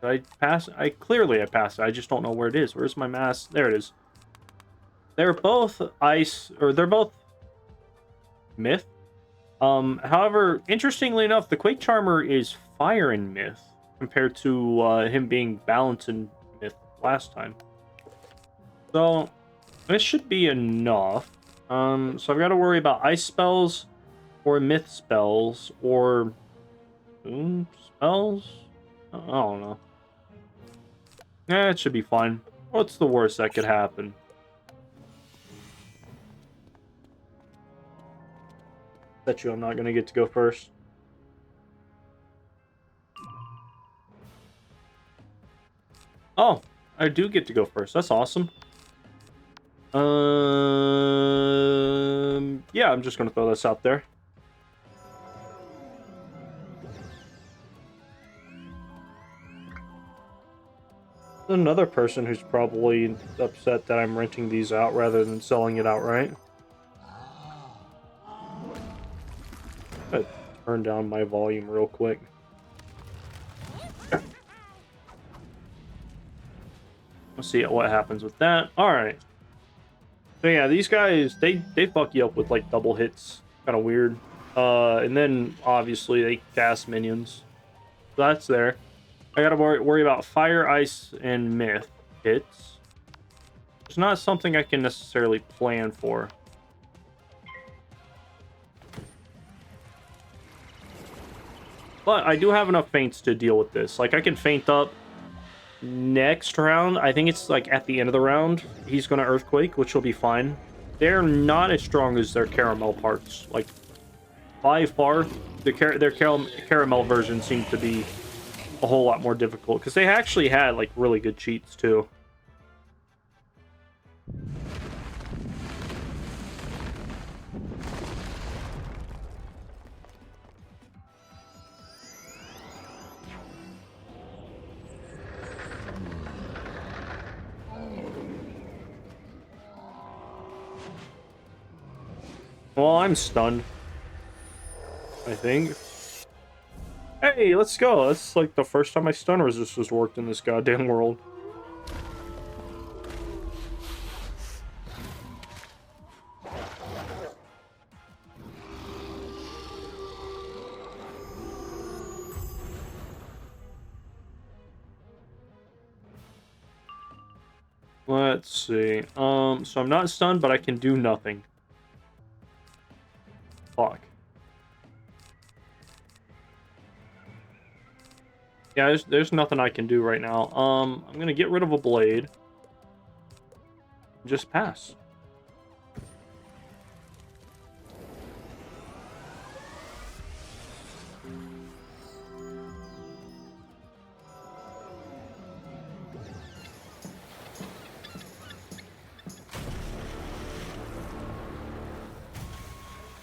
Did I pass? Clearly I passed it. I just don't know where it is. Where's my mass? There it is. They're both ice, or they're both myth. However, interestingly enough, the Quake Charmer is fire in myth compared to him being balanced in myth last time. So this should be enough. So I've got to worry about ice spells or myth spells or moon spells. I don't know. Yeah, it should be fine. What's the worst that could happen? Bet you I'm not going to get to go first. Oh, I do get to go first. That's awesome. Yeah, I'm just going to throw this out there. Another person who's probably upset that I'm renting these out rather than selling it outright. I'll turn down my volume real quick. Let's see what happens with that. Alright. So yeah, these guys, they fuck you up with like double hits. Kind of weird. And then obviously they cast minions. So that's there. I gotta worry about fire, ice, and myth hits. It's not something I can necessarily plan for. But I do have enough feints to deal with this. Like, I can feint up next round. I think it's, like, at the end of the round. He's going to Earthquake, which will be fine. They're not as strong as their caramel parts. Like, by far, their caramel version seemed to be a whole lot more difficult. Because they actually had, like, really good cheats, too. Well, I'm stunned. I think. Hey, let's go. That's like the first time my stun resist has worked in this goddamn world. Let's see. So I'm not stunned, but I can do nothing. Fuck. Yeah, there's nothing I can do right now. I'm gonna get rid of a blade. Just pass.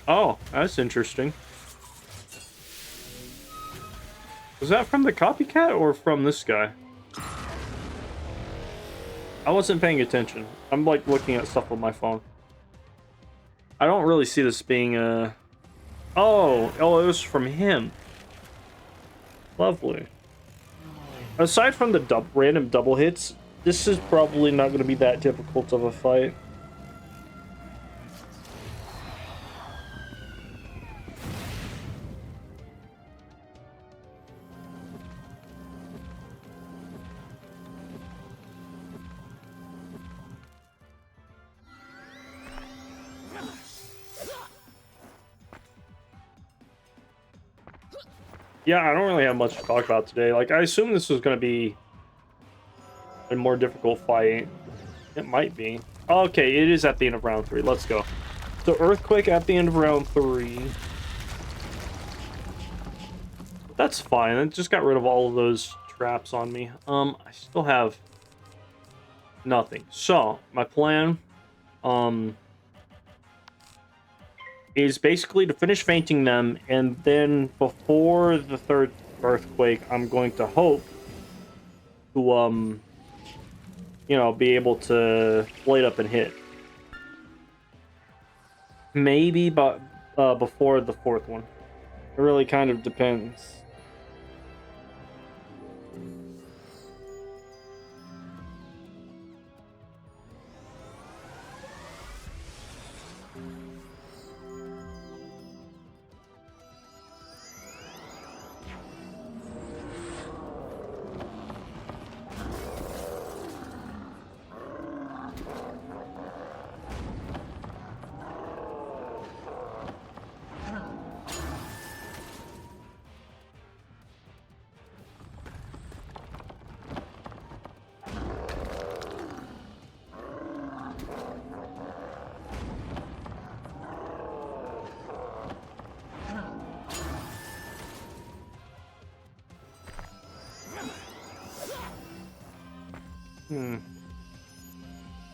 Oh, that's interesting. Was that from the copycat or from this guy? I wasn't paying attention. I'm like looking at stuff on my phone. I don't really see this being a... Oh, it was from him. Lovely. Aside from the random double hits, this is probably not going to be that difficult of a fight. Yeah, I don't really have much to talk about today. Like, I assume this was going to be a more difficult fight. It might be. Okay, it is at the end of round 3. Let's go. So, Earthquake at the end of round 3. That's fine. I just got rid of all of those traps on me. I still have nothing. So, my plan, is basically to finish fainting them, and then before the third Earthquake, I'm going to hope to, you know, be able to blade up and hit. Maybe, but before the fourth one. It really kind of depends.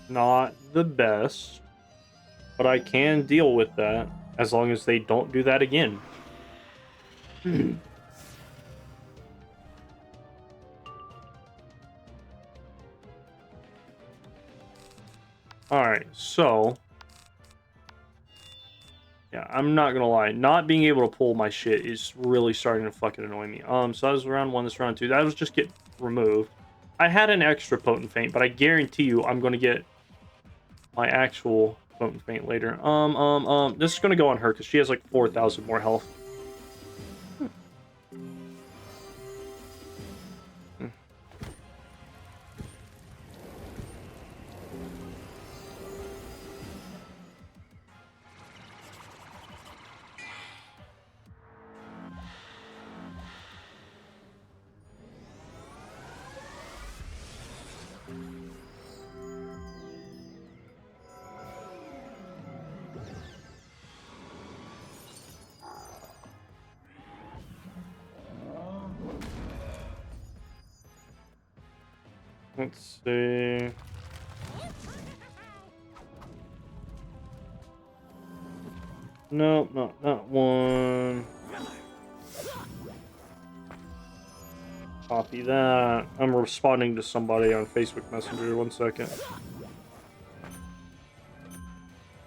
Not the best, but I can deal with that as long as they don't do that again. Alright, so yeah, I'm not gonna lie. Not being able to pull my shit is really starting to fucking annoy me. So that was round 1, this round 2. That was just get removed. I had an extra potent feint, but I guarantee you I'm gonna get my actual potent feint later. This is gonna go on her because she has like 4,000 more health. Let's see. Nope, not that one. Copy that. I'm responding to somebody on Facebook Messenger. 1 second.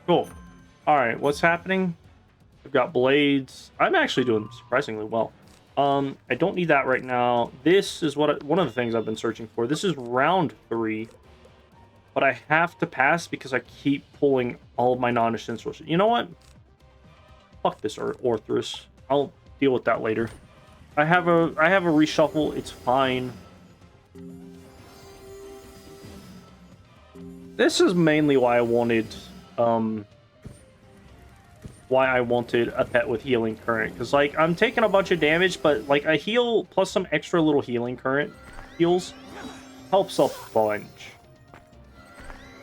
Cool. Alright, what's happening? I've got blades. I'm actually doing surprisingly well. I don't need that right now. This is one of the things I've been searching for. This is round 3. But I have to pass because I keep pulling all of my non-essential shit. You know what? Fuck this Orthrus. I'll deal with that later. I have a reshuffle. It's fine. This is mainly why I wanted a pet with healing current, because like I'm taking a bunch of damage, but like a heal plus some extra little healing current heals helps a bunch.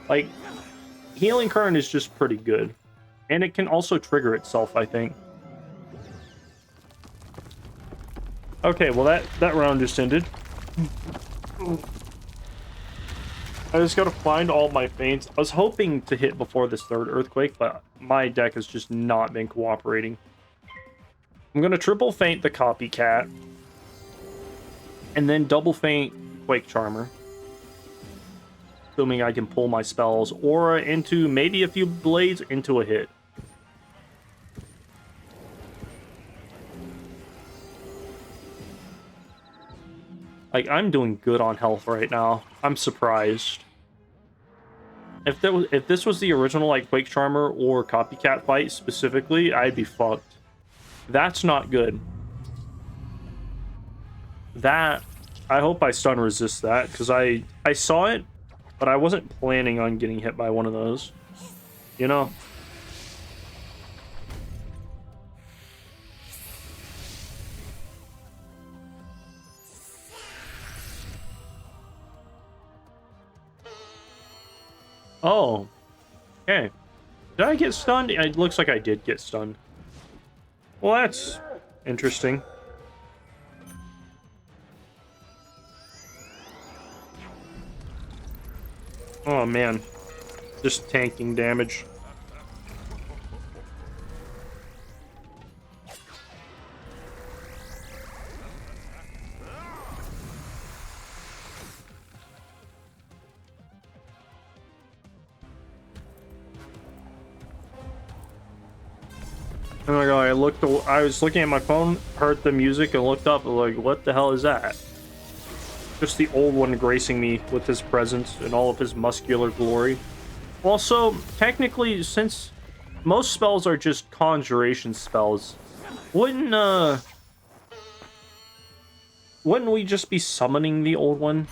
Like healing current is just pretty good, and it can also trigger itself, I think. Okay, well that round just ended. I just gotta find all my feints. I was hoping to hit before this third Earthquake, but my deck has just not been cooperating. I'm gonna triple feint the Copycat, and then double feint Quake Charmer. Assuming I can pull my spells, Aura into maybe a few blades into a hit. Like, I'm doing good on health right now. I'm surprised. If this was the original, like, Quake Charmer or Copycat fight specifically, I'd be fucked. That's not good. That... I hope I stun resist that, because I saw it, but I wasn't planning on getting hit by one of those. You know? Oh. Okay. Did I get stunned? It looks like I did get stunned. Well, that's interesting. Oh, man. Just tanking damage. Oh my god, I was looking at my phone, heard the music, and looked up, like, what the hell is that? Just the old one gracing me with his presence and all of his muscular glory. Also, technically, since most spells are just conjuration spells, wouldn't we just be summoning the old one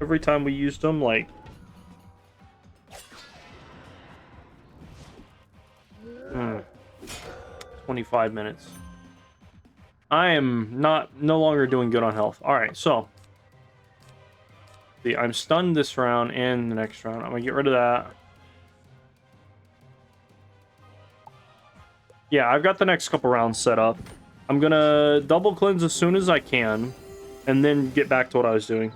every time we used them? Like, 25 minutes. I am no longer doing good on health. All right, so see, I'm stunned this round and the next round. I'm gonna get rid of that. Yeah, I've got the next couple rounds set up. I'm gonna double cleanse as soon as I can, and then get back to what I was doing.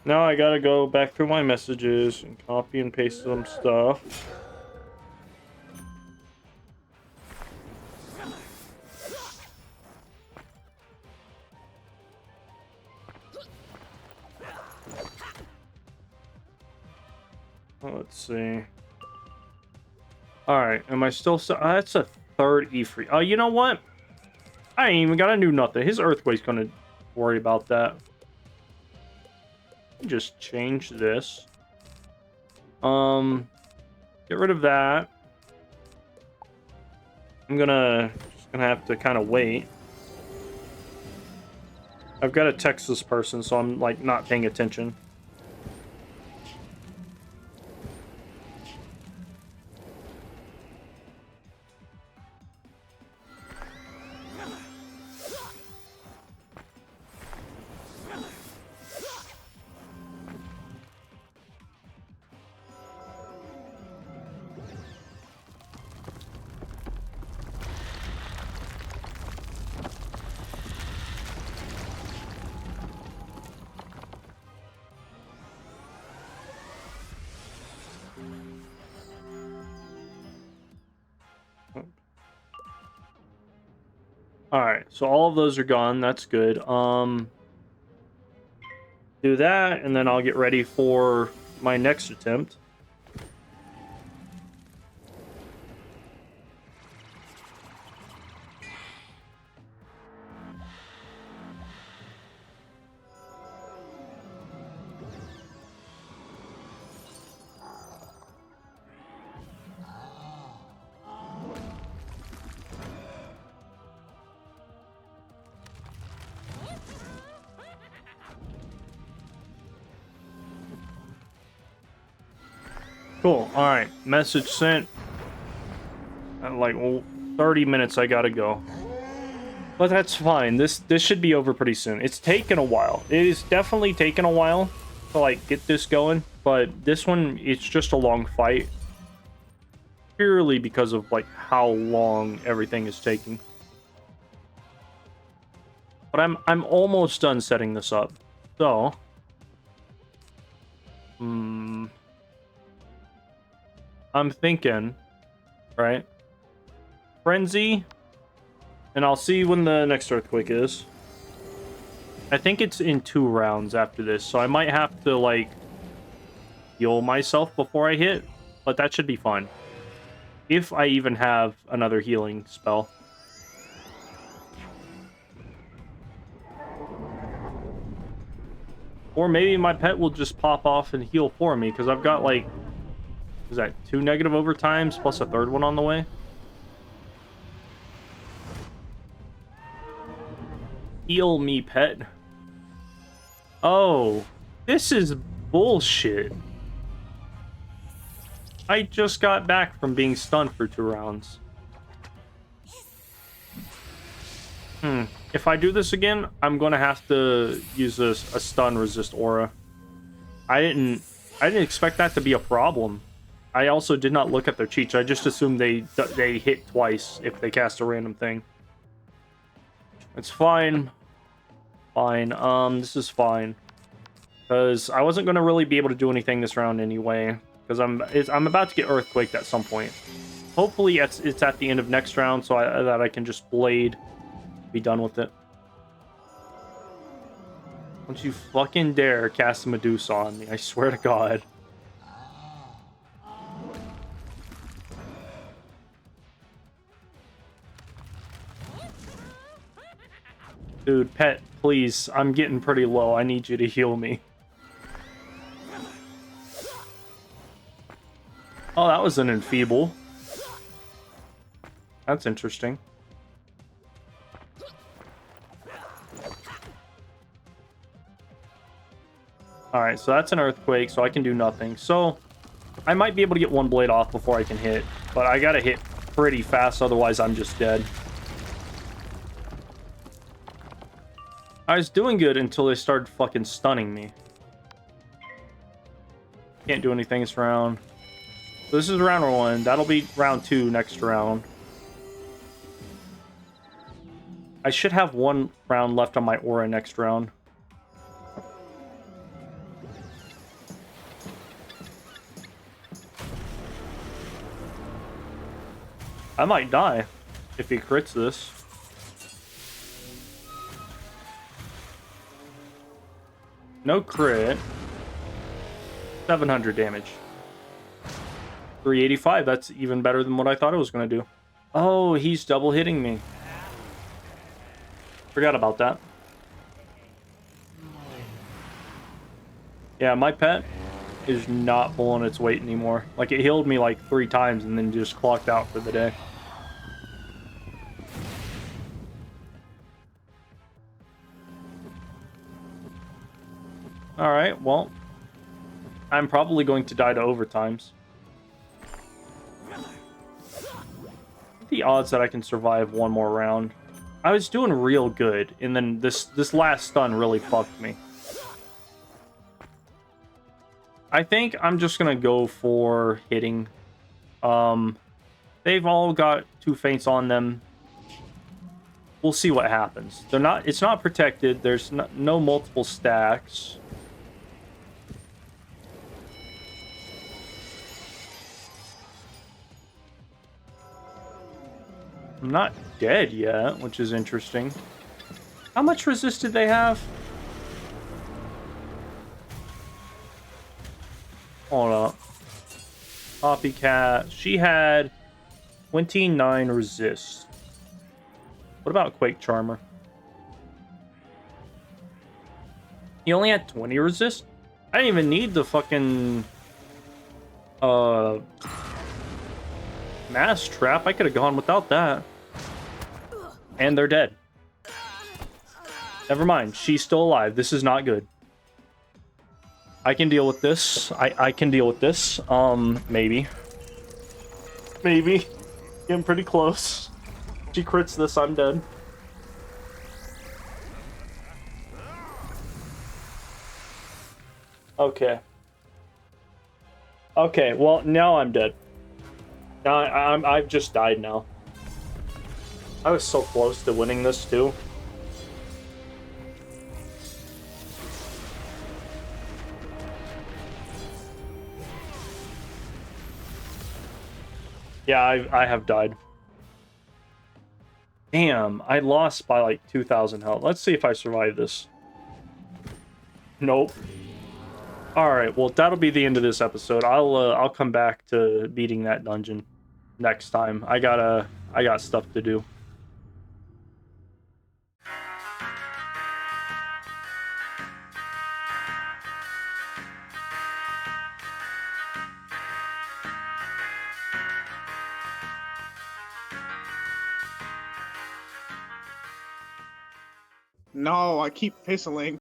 Now I gotta go back through my messages and copy and paste some stuff. Let's see. Alright, am I still... that's a third E3. Oh, you know what? I ain't even gotta do nothing. His Earthquake's gonna worry about that. Just change this. Get rid of that. I'm just gonna have to kind of wait. I've got to text this person, so I'm like not paying attention. Alright, so all of those are gone. That's good. Do that, and then I'll get ready for my next attempt. Cool. All right. Message sent. At like 30 minutes, I gotta go. But that's fine. This should be over pretty soon. It's taken a while. It is definitely taken a while to like get this going. But this one, it's just a long fight. Purely because of like how long everything is taking. But I'm almost done setting this up. So. I'm thinking, right? Frenzy, and I'll see when the next Earthquake is. I think it's in 2 rounds after this, so I might have to, like, heal myself before I hit, but that should be fine. If I even have another healing spell. Or maybe my pet will just pop off and heal for me, because I've got, like... Is that 2 negative overtimes plus a third one on the way? Heal me, pet. Oh, this is bullshit. I just got back from being stunned for 2 rounds. If I do this again, I'm gonna have to use a stun resist aura. I didn't expect that to be a problem. I also did not look at their cheats. I just assumed they hit twice if they cast a random thing. It's fine. Fine. This is fine. Because I wasn't gonna really be able to do anything this round anyway. Because I'm about to get earthquaked at some point. Hopefully it's at the end of next round, so that I can just blade, be done with it. Don't you fucking dare cast a Medusa on me! I swear to God. Dude, pet, please. I'm getting pretty low. I need you to heal me. Oh, that was an enfeeble. That's interesting. Alright, so that's an earthquake, so I can do nothing. So, I might be able to get 1 blade off before I can hit. But I gotta hit pretty fast, otherwise I'm just dead. I was doing good until they started fucking stunning me. Can't do anything this round. So this is round 1. That'll be round 2 next round. I should have 1 round left on my aura next round. I might die if he crits this. No crit. 700 damage. 385, that's even better than what I thought it was going to do. Oh, he's double hitting me. Forgot about that. Yeah, my pet is not pulling its weight anymore. Like, it healed me like 3 times and then just clocked out for the day. Alright, well, I'm probably going to die to overtimes. The odds that I can survive 1 more round. I was doing real good, and then this last stun really fucked me. I think I'm just gonna go for hitting. They've all got 2 feints on them. We'll see what happens. It's not protected. There's no multiple stacks. I'm not dead yet, which is interesting. How much resist did they have? Hold up. Copycat. She had 29 resist. What about Quake Charmer? He only had 20 resist? I didn't even need the fucking... Mass Trap. I could have gone without that. And they're dead. Never mind. She's still alive. This is not good. I can deal with this. I can deal with this. Maybe. Maybe. Getting pretty close. She crits this, I'm dead. Okay. Okay, well, now I'm dead. Now I've just died now. I was so close to winning this too. Yeah, I have died. Damn, I lost by like 2,000 health. Let's see if I survive this. Nope. Alright, well, that'll be the end of this episode. I'll come back to beating that dungeon next time. I got stuff to do. No, I keep fizzling.